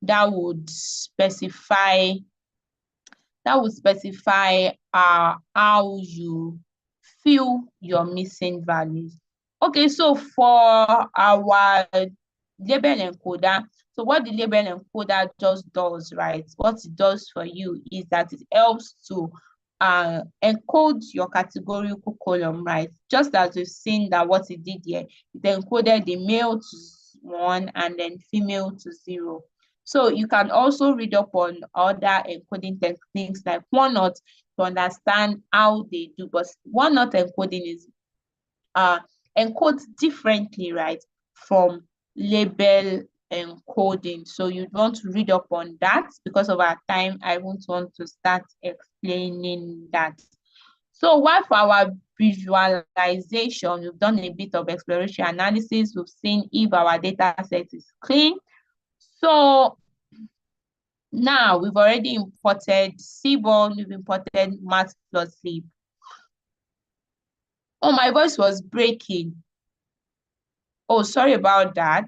that would specify that will specify how you fill your missing values. Okay, so for our label encoder, so what the label encoder just does, right? What it does for you is that it helps to encode your categorical column, right? Just as we've seen that what it did here, it encoded the male to 1 and then female to 0. So you can also read up on other encoding techniques like one not to understand how they do, but one not encoding is encodes differently, right, from label encoding. So you want to read up on that. Because of our time, I won't want to start explaining that. So while for our visualization, we've done a bit of exploratory analysis. We've seen if our data set is clean. So now we've already imported Seaborn, we've imported Matplotlib. Oh, my voice was breaking. Oh, sorry about that.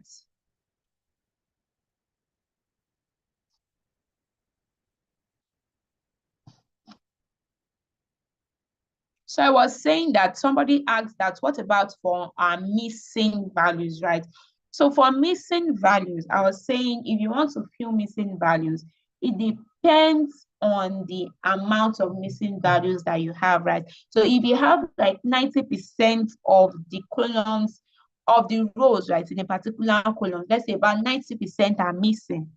So I was saying that somebody asked that, what about for our missing values, right? So for missing values, I was saying if you want to fill missing values, it depends on the amount of missing values that you have, right? So if you have like 90% of the columns of the rows, right, in a particular column, let's say about 90% are missing.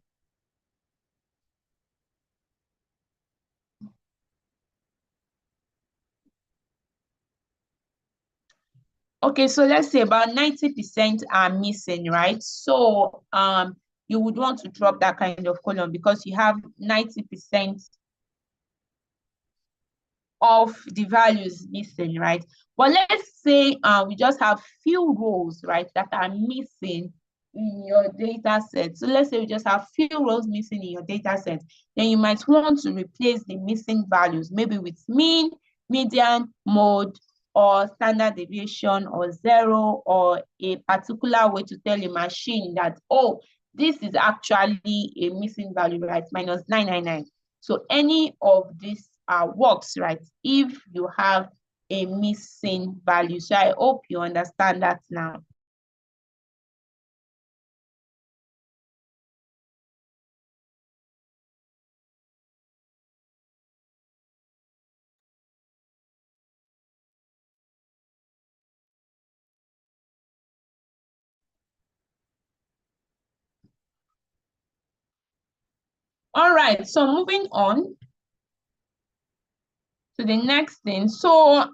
Okay, so let's say about 90% are missing, right? So you would want to drop that kind of column because you have 90% of the values missing, right? But let's say we just have few rows, right, that are missing in your data set. So let's say we just have few rows missing in your data set. Then you might want to replace the missing values, maybe with mean, median, mode, or standard deviation, or 0, or a particular way to tell a machine that, oh, this is actually a missing value, right? Minus 999. So any of these works, right, if you have a missing value. So I hope you understand that now. All right, so moving on to the next thing. So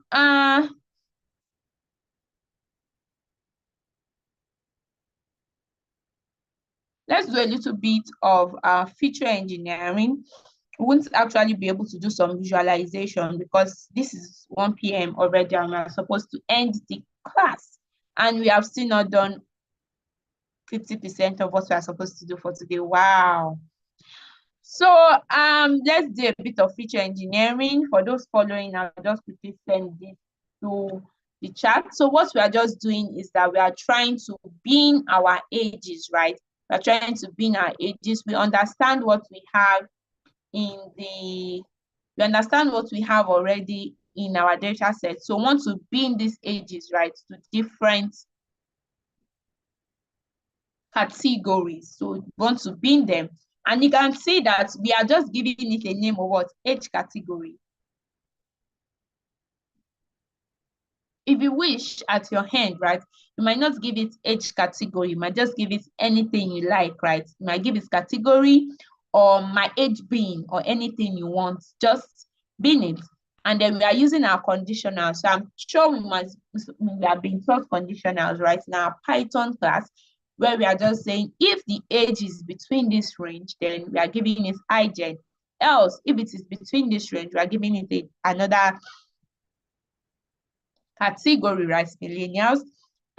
let's do a little bit of feature engineering. We won't actually be able to do some visualization because this is 1 p.m. already and we're supposed to end the class. And we have still not done 50% of what we are supposed to do for today. Wow. So let's do a bit of feature engineering. For those following, I'll just quickly send this to the chat. So what we are just doing is that we are trying to bin our ages, right? We're trying to bin our ages. We understand what we have we understand what we have already in our data set. So we want to bin these ages, right, to different categories. So we want to bin them. And you can see that we are just giving it a name of what? Age category. If you wish at your hand, right, you might not give it age category. You might just give it anything you like, right? You might give it category or my age bin or anything you want. Just bin it. And then we are using our conditionals. So I'm sure we have been taught conditionals, right, in our Python class, where we are just saying if the age is between this range, then we are giving it IGen. Else, if it is between this range, we are giving it another category, right? Millennials.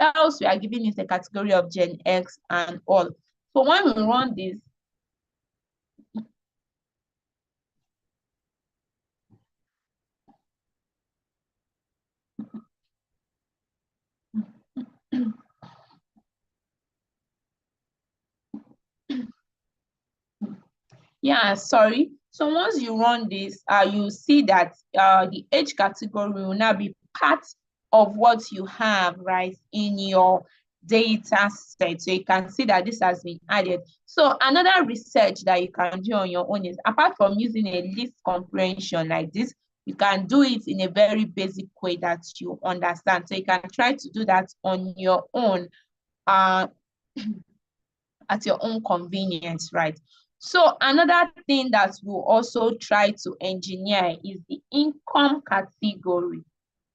Else, we are giving it a category of Gen X and all. So when we run this, yeah, sorry. So once you run this, you see that the age category will now be part of what you have, right, in your data set. So you can see that this has been added. So another research that you can do on your own is, apart from using a list comprehension like this, you can do it in a very basic way that you understand. So you can try to do that on your own, at your own convenience, right? So another thing that we'll also try to engineer is the income category.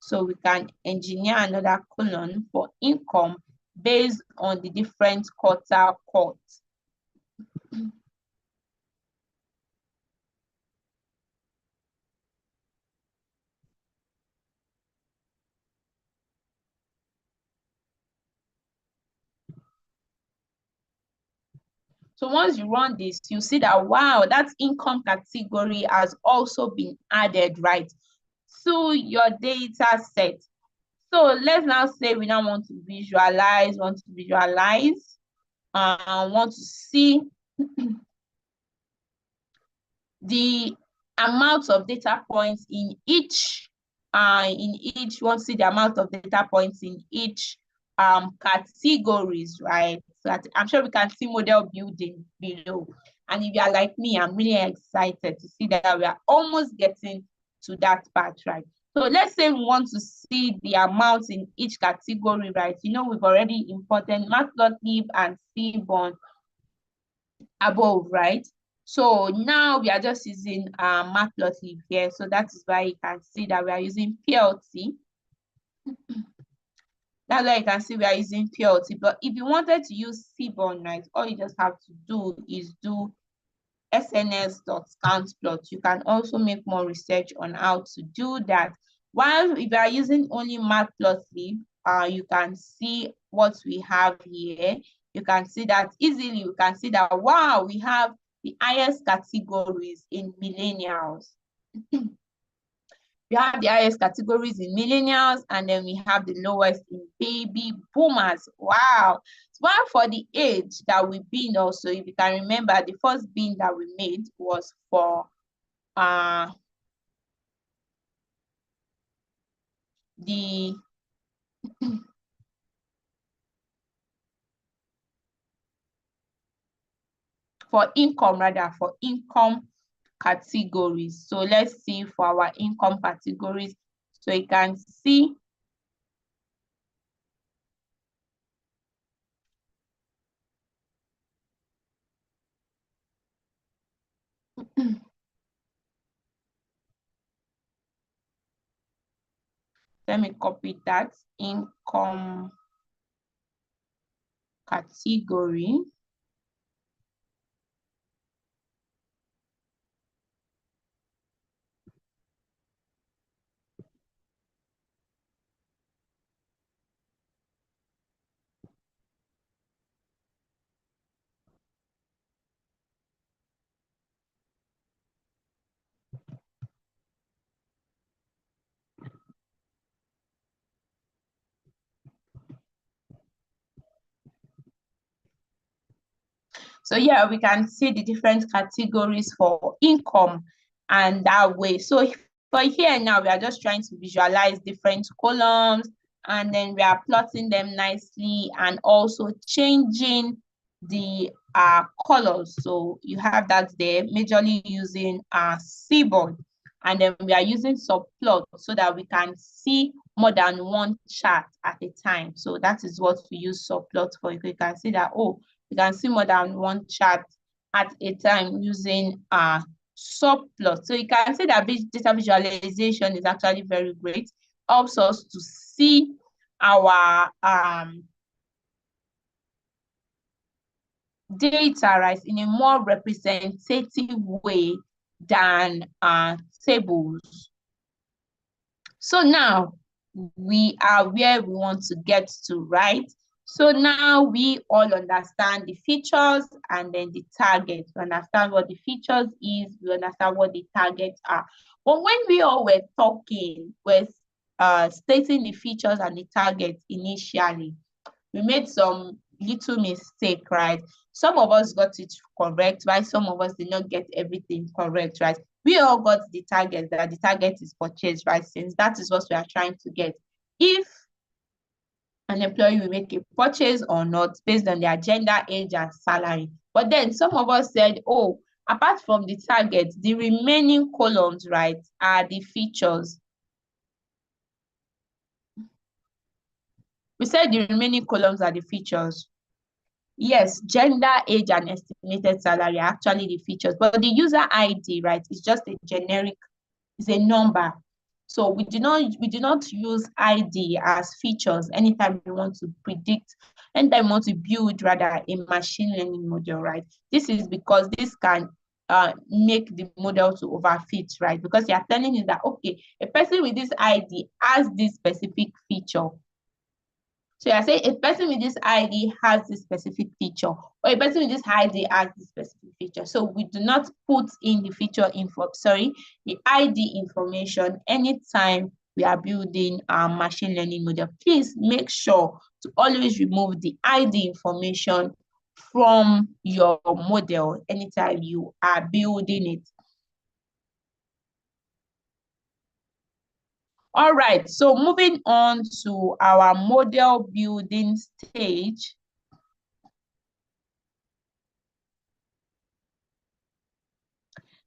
So we can engineer another column for income based on the different quarter codes. So once you run this, you see that, wow, that income category has also been added, right, to your data set. So let's now say we now want to visualize, want to see the amount of data points in each, want to see the amount of data points in each categories, right? So that I'm sure we can see model building below. And if you are like me, I'm really excited to see that we are almost getting to that part, right? So let's say we want to see the amounts in each category, right? You know, we've already imported matplotlib and seaborn above, right? So now we are just using matplotlib here. So that is why you can see that we are using PLT. That's why you can see we are using PLT. But if you wanted to use seaborn, right, all you just have to do is do sns.countplot. You can also make more research on how to do that. While if you are using only matplotlib, you can see what we have here. You can see that easily. You can see that, wow, we have the highest categories in millennials. We have the highest categories in millennials, and then we have the lowest in baby boomers. Wow. While for the age that we binned also, if you can remember, the first bin that we made was for the for income categories. So let's see for our income categories. So you can see let me copy that income category. So yeah, we can see the different categories for income and that way. So for here now, we are just trying to visualize different columns, and then we are plotting them nicely and also changing the colors. So you have that there, majorly using seaborn. And then we are using subplot so that we can see more than one chart at a time. So that is what we use subplot for. You can see that, oh, you can see more than one chart at a time using subplot. So you can see that data visualization is actually very great. Helps us to see our data, right, in a more representative way than tables. So now we are where we want to get to, right? So now we all understand the features and then the targets. We understand what the features is, we understand what the targets are. But when we all were talking, stating the features and the targets initially, we made some little mistake, right? Some of us got it correct, right? Some of us did not get everything correct, right? We all got the target, that the target is purchase, right? Since that is what we are trying to get. If an employee will make a purchase or not based on their gender, age, and salary. But then some of us said, oh, apart from the target, the remaining columns, right, are the features. We said the remaining columns are the features. Yes, gender, age, and estimated salary are actually the features, but the user ID, right, is just a generic, it's a number. So we do not use ID as features anytime we want to predict, anytime we want to build rather a machine learning model, right? This is because this can make the model to overfit, right? Because you are telling you that, okay, a person with this ID has this specific feature. So you're saying a person with this ID has this specific feature, or a person with this ID has this specific feature. So we do not put in the feature info, the ID information anytime we are building our machine learning model. Please make sure to always remove the ID information from your model anytime you are building it. All right, so moving on to our model building stage.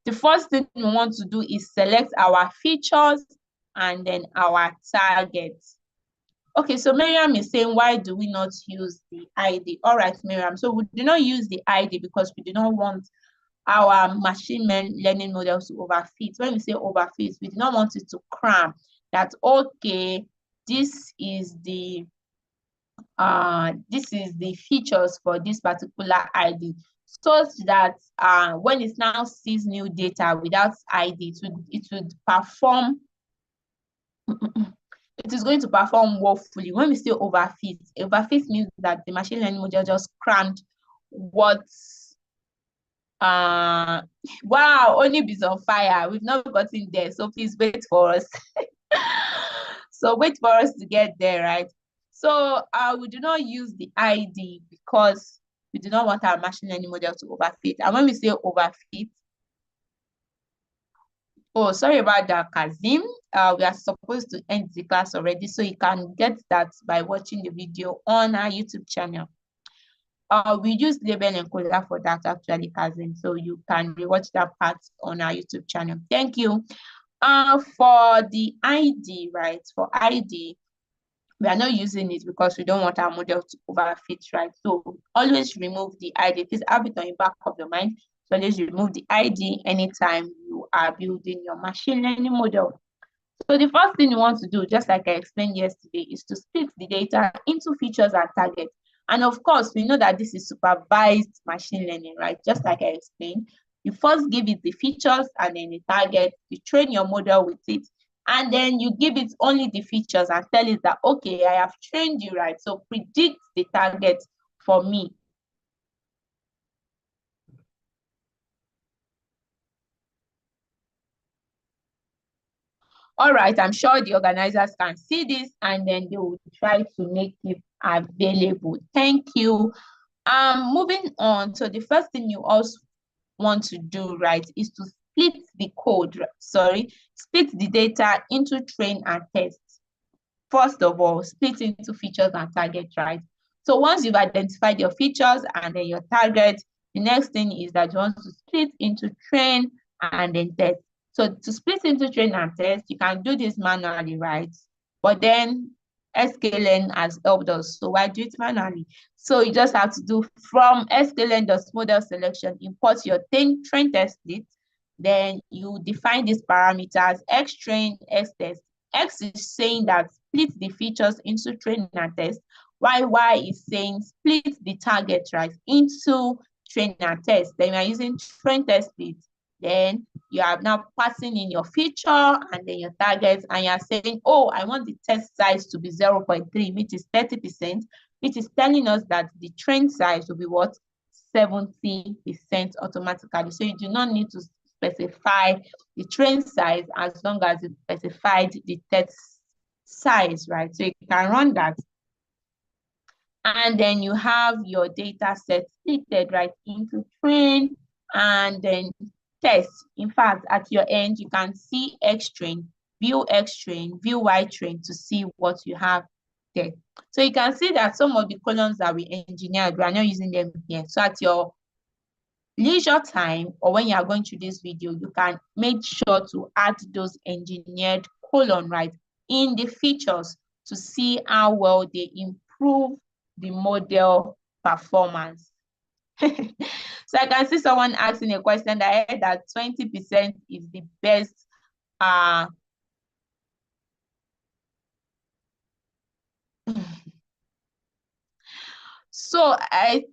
The first thing we want to do is select our features and then our targets. Okay, so Miriam is saying, why do we not use the ID? All right, Miriam, so we do not use the ID because we do not want our machine learning models to overfit. When we say overfit, we do not want it to cram that, okay, this is the features for this particular ID, such that when it now sees new data without ID, it would perform it is going to perform woefully. When we say overfit means that the machine learning model just crammed what wow, only is on fire. We've not gotten there, so please wait for us. So wait for us to get there, right? So we do not use the ID because we do not want our machine learning model to overfit. And when we say overfit, oh, sorry about that, Kazim. We are supposed to end the class already, so you can get that by watching the video on our YouTube channel. We use label encoder for that actually, Kazim, so you can rewatch that part on our YouTube channel. Thank you. For the ID, right? For ID, we are not using it because we don't want our model to overfit, right? So always remove the ID. Please have it on the back of your mind. So always remove the ID anytime you are building your machine learning model. So the first thing you want to do, just like I explained yesterday, is to split the data into features and targets. And of course, we know that this is supervised machine learning, right? Just like I explained, you first give it the features and then the target, you train your model with it, and then you give it only the features and tell it that, okay, I have trained you, right? So predict the target for me. All right, I'm sure the organizers can see this and then they will try to make it available. Thank you. Moving on. So the first thing you also want to do, right, is to split the code, split the data into train and test. First of all, split into features and targets, right? So once you've identified your features and then your target, the next thing is that you want to split into train and then test. So to split into train and test, you can do this manually, right? But then sklearn has helped us. So why do it manually? So you just have to do from sklearn.model selection, import your train test split. Then you define these parameters, x train, x test. X is saying that split the features into train and test, while Y is saying split the target, right, into train and test. Then you are using train test split. Then you are now passing in your feature and then your targets, and you are saying, oh, I want the test size to be 0.3, which is 30%, which is telling us that the train size will be what? 70% automatically. So you do not need to specify the train size as long as you specified the test size, right? So you can run that. And then you have your data set splitted right into train and then test. In fact, at your end, you can see X train, view X train, view Y train to see what you have there. So you can see that some of the columns that we engineered, we are not using them here. So at your leisure time or when you are going through this video, you can make sure to add those engineered column right in the features to see how well they improve the model performance. So I can see someone asking a question that I heard that 20% is the best so I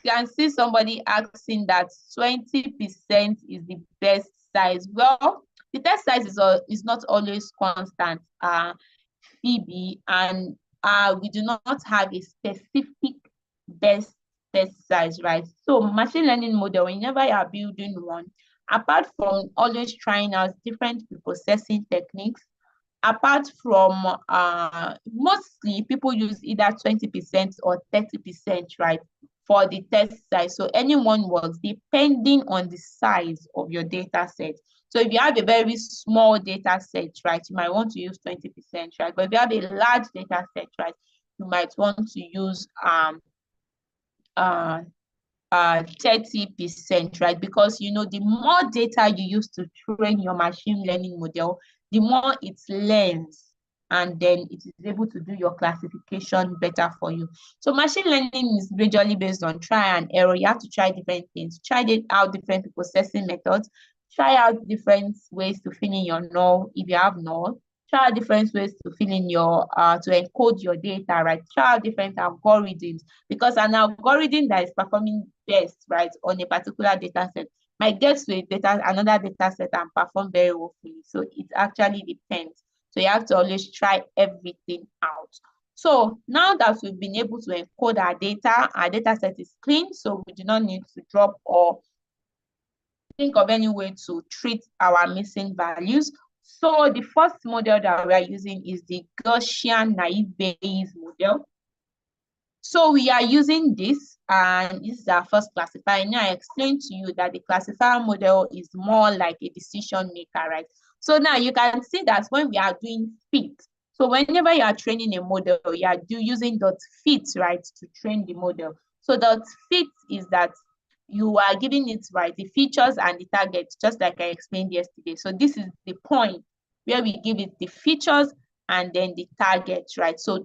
can see somebody asking that 20% is the best size. Well, the test size is not always constant, Phoebe, and we do not have a specific best test size, right? So machine learning model, whenever you are building one, apart from always trying out different processing techniques, apart from mostly people use either 20% or 30%, right, for the test size. So anyone works depending on the size of your data set. So if you have a very small data set, right, you might want to use 20%, right? But if you have a large data set, right, you might want to use 30%, right? Because you know, the more data you use to train your machine learning model, the more it learns, and then it is able to do your classification better for you. So machine learning is majorly based on try and error. You have to try different things, try out different processing methods, try out different ways to fill in your null if you have null, try out different ways to fill in your to encode your data, right? Try out different algorithms, because an algorithm that is performing best, right, on a particular data set might get to another data set and perform very well for you. So it actually depends. So you have to always try everything out. So now that we've been able to encode our data set is clean, so we do not need to drop or think of any way to treat our missing values. So the first model that we are using is the Gaussian naive Bayes model. So we are using this, and this is our first classifier. Now I explained to you that the classifier model is more like a decision maker, right? So now you can see that when we are doing fit, so whenever you are training a model, you are using .fit, right, to train the model. So .fit is that you are giving it, right, the features and the targets, just like I explained yesterday. So this is the point where we give it the features and then the target, right? So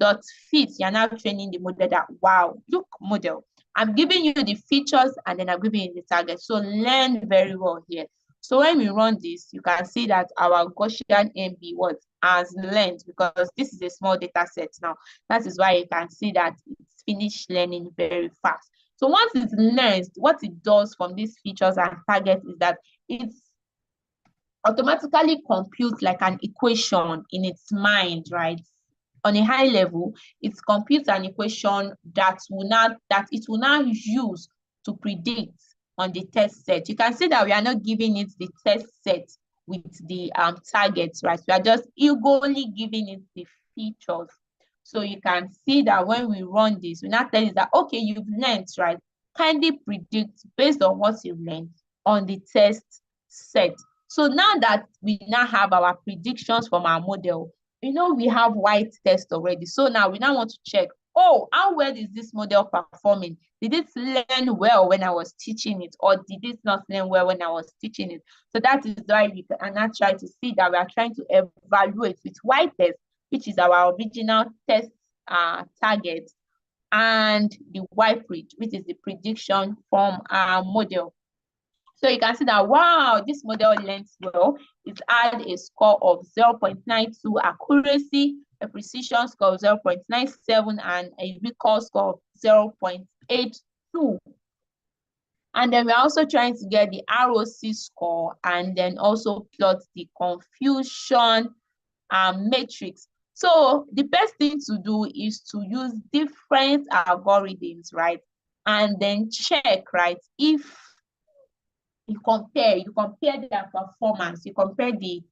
.fit, you're now training the model that, wow, look, model, I'm giving you the features and then I'm giving you the target. So learn very well here. So when we run this, you can see that our Gaussian MB has learned, because this is a small data set now. That is why you can see that it's finished learning very fast. So once it learns, what it does from these features and targets is that it's automatically computes like an equation in its mind, right? On a high level, it computes an equation that it will now use to predict on the test set. You can see that we are not giving it the test set with the targets, right? We are just eagerly giving it the features. So you can see that when we run this, we now tell it that, okay, you've learned, right? Kindly predict based on what you've learned on the test set. So now that we now have our predictions from our model, you know, we have white test already. So now we now want to check, oh, how well is this model performing? Did it learn well when I was teaching it, or did it not learn well when I was teaching it? So that is why we can now try to see that we are trying to evaluate with white test, which is our original test target, and the Y-predict, which is the prediction from our model. So you can see that, wow, this model learns well. It had a score of 0.92 accuracy, a precision score of 0.97, and a recall score of 0.82. And then we're also trying to get the ROC score and then also plot the confusion matrix. So the best thing to do is to use different algorithms, right? And then check, right, if you compare their performance, you compare the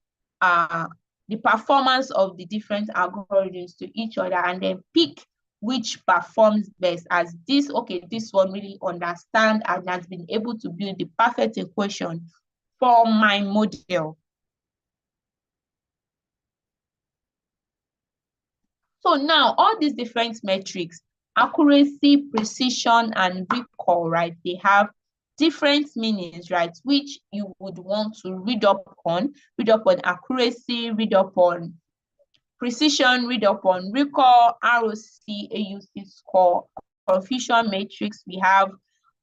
performance of the different algorithms to each other, and then pick which performs best, as this, okay, this one really understand and has been able to build the perfect equation for my model. So now all these different metrics, accuracy, precision, and recall, right? They have different meanings, right? Which you would want to read up on accuracy, read up on precision, read up on recall, ROC, AUC score, confusion matrix. We have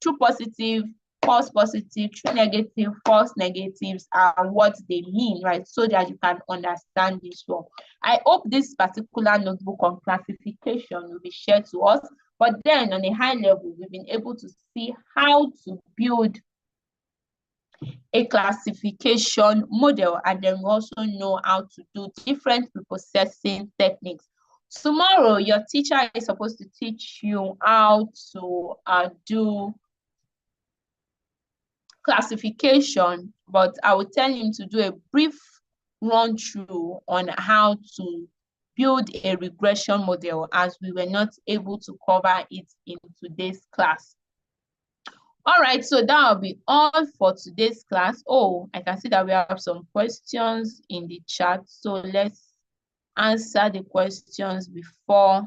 true positive, false positive, true negative, false negatives, and what they mean, right? So that you can understand this one. I hope this particular notebook on classification will be shared to us. But then on a high level, we've been able to see how to build a classification model, and then we also know how to do different preprocessing techniques. Tomorrow, your teacher is supposed to teach you how to do classification, but I will tell him to do a brief run through on how to build a regression model, as we were not able to cover it in today's class. All right, so that will be all for today's class. Oh, I can see that we have some questions in the chat. So let's answer the questions before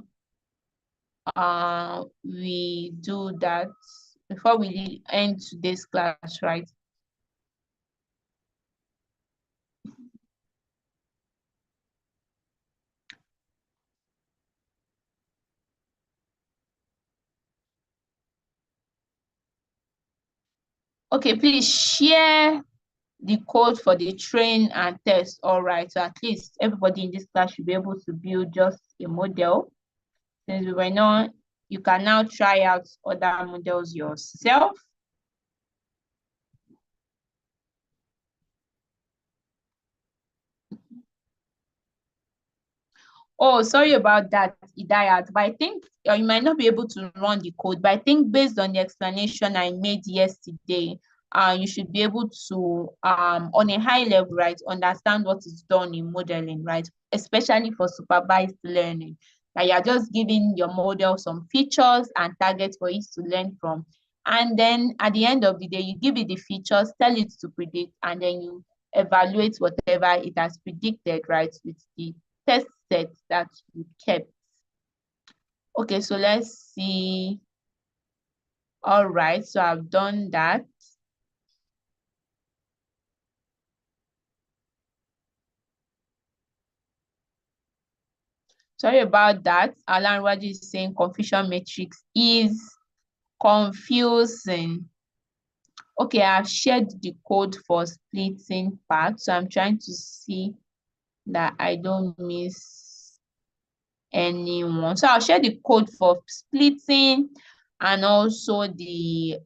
we do that, before we end today's class, right? Okay, please share the code for the train and test. All right, so at least everybody in this class should be able to build just a model. Since we were not, you can now try out other models yourself. Oh, sorry about that, Idayat, but I think you might not be able to run the code, but I think based on the explanation I made yesterday, you should be able to, on a high level, right, understand what is done in modeling, right, especially for supervised learning. That you're just giving your model some features and targets for it to learn from. And then at the end of the day, you give it the features, tell it to predict, and then you evaluate whatever it has predicted, right, with the test set that you kept. Okay, so let's see. All right, so I've done that. Sorry about that. Alan Raji is saying confusion matrix is confusing. Okay, I've shared the code for splitting part, so I'm trying to see that I don't miss anyone. So I'll share the code for splitting and also the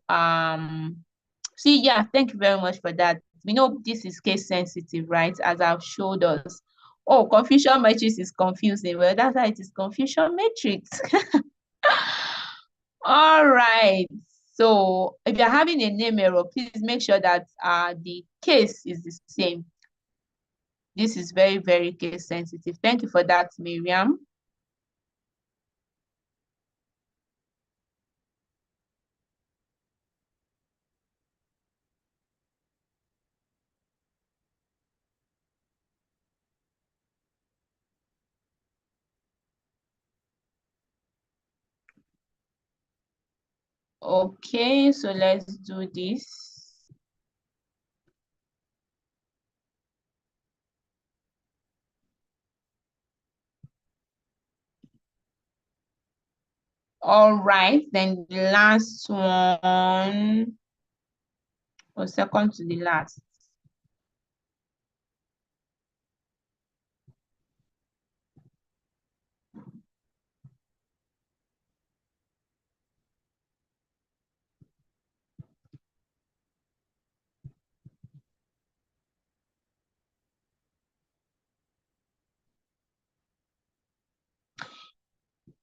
see, yeah, thank you very much for that. We know this is case sensitive, right? As I've showed us. Oh, confusion matrix is confusing. Well, that's why it is confusion matrix. All right. So if you're having a name error, please make sure that the case is the same. This is very, very case sensitive. Thank you for that, Miriam. Okay, so let's do this. All right, then the last one, or second to the last.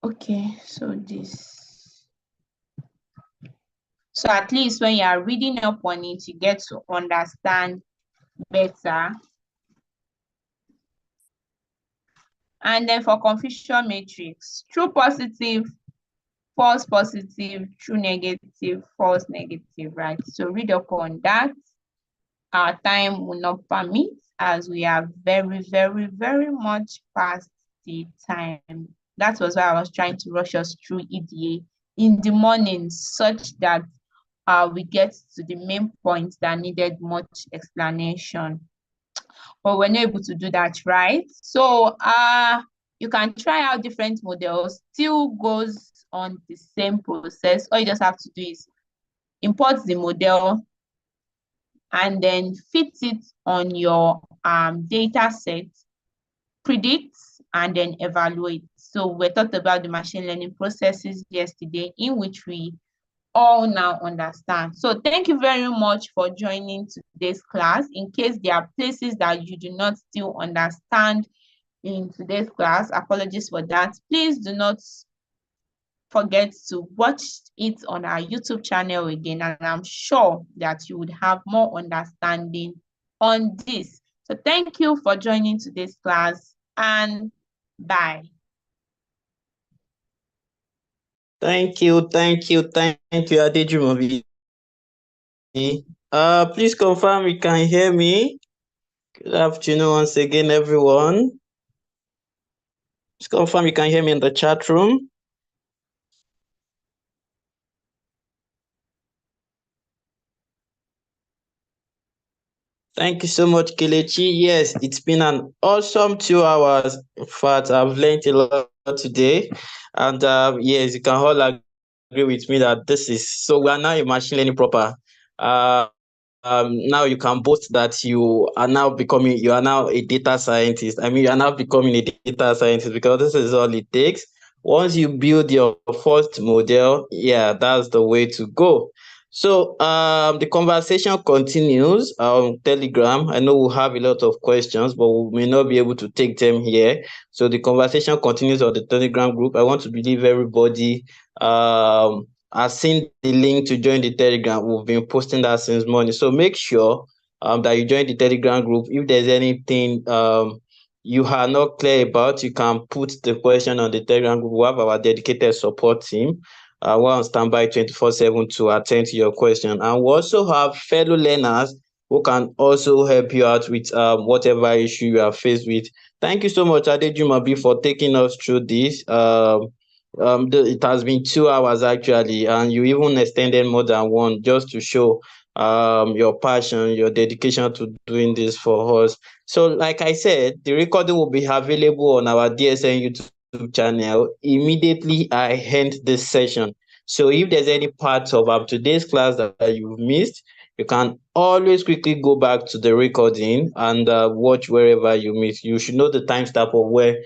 Okay, so this. So at least when you are reading up on it, you get to understand better. And then for confusion matrix, true positive, false positive, true negative, false negative, right? So read up on that. Our time will not permit as we are very, very, very much past the time. That was why I was trying to rush us through EDA in the morning such that we get to the main points that needed much explanation. But we're not able to do that, right? So you can try out different models, still goes on the same process. All you just have to do is import the model and then fit it on your data set, predict, and then evaluate. So we talked about the machine learning processes yesterday, in which we all now understand. So thank you very much for joining today's class. In case there are places that you do not still understand in today's class, apologies for that. Please do not forget to watch it on our YouTube channel again, and I'm sure that you would have more understanding on this. So thank you for joining today's class, and bye. Thank you, Adejumobi. Please confirm you can hear me. Good afternoon once again, everyone. Please confirm you can hear me in the chat room. Thank you so much, Kelechi. Yes, it's been an awesome 2 hours. In fact, I've learned a lot today. And yes, you can all agree with me that this is so we are now in machine learning proper. Now you can boast that you are now a data scientist. I mean, you are now becoming a data scientist because this is all it takes. Once you build your first model, yeah, that's the way to go. So the conversation continues on Telegram. I know we'll have a lot of questions, but we may not be able to take them here. So the conversation continues on the Telegram group. I want to believe everybody has seen the link to join the Telegram. We've been posting that since morning. So make sure that you join the Telegram group. If there's anything you are not clear about, you can put the question on the Telegram group. We have our dedicated support team. We're on standby 24/7 to attend to your question. And we also have fellow learners who can also help you out with whatever issue you are faced with. Thank you so much, Adejumobi, for taking us through this. It has been 2 hours actually, and you even extended more than one just to show your passion, your dedication to doing this for us. So, like I said, the recording will be available on our DSN YouTube channel immediately I end this session. So, if there's any part of today's class that you've missed, you can always quickly go back to the recording and watch wherever you missed. You should know the timestamp of where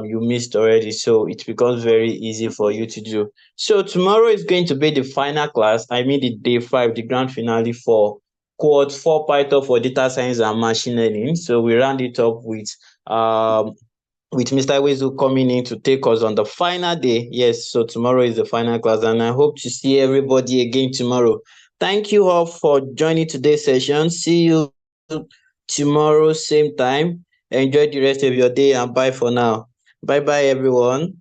you missed already, so it becomes very easy for you to do. So tomorrow is going to be the final class. I mean the day 5, the grand finale for Cohort 4 Python for data science and machine learning. So we round it up with Mr. Wezu coming in to take us on the final day. Yes, so tomorrow is the final class, and I hope to see everybody again tomorrow. Thank you all for joining today's session. See you tomorrow, same time. Enjoy the rest of your day, and bye for now. Bye bye, everyone.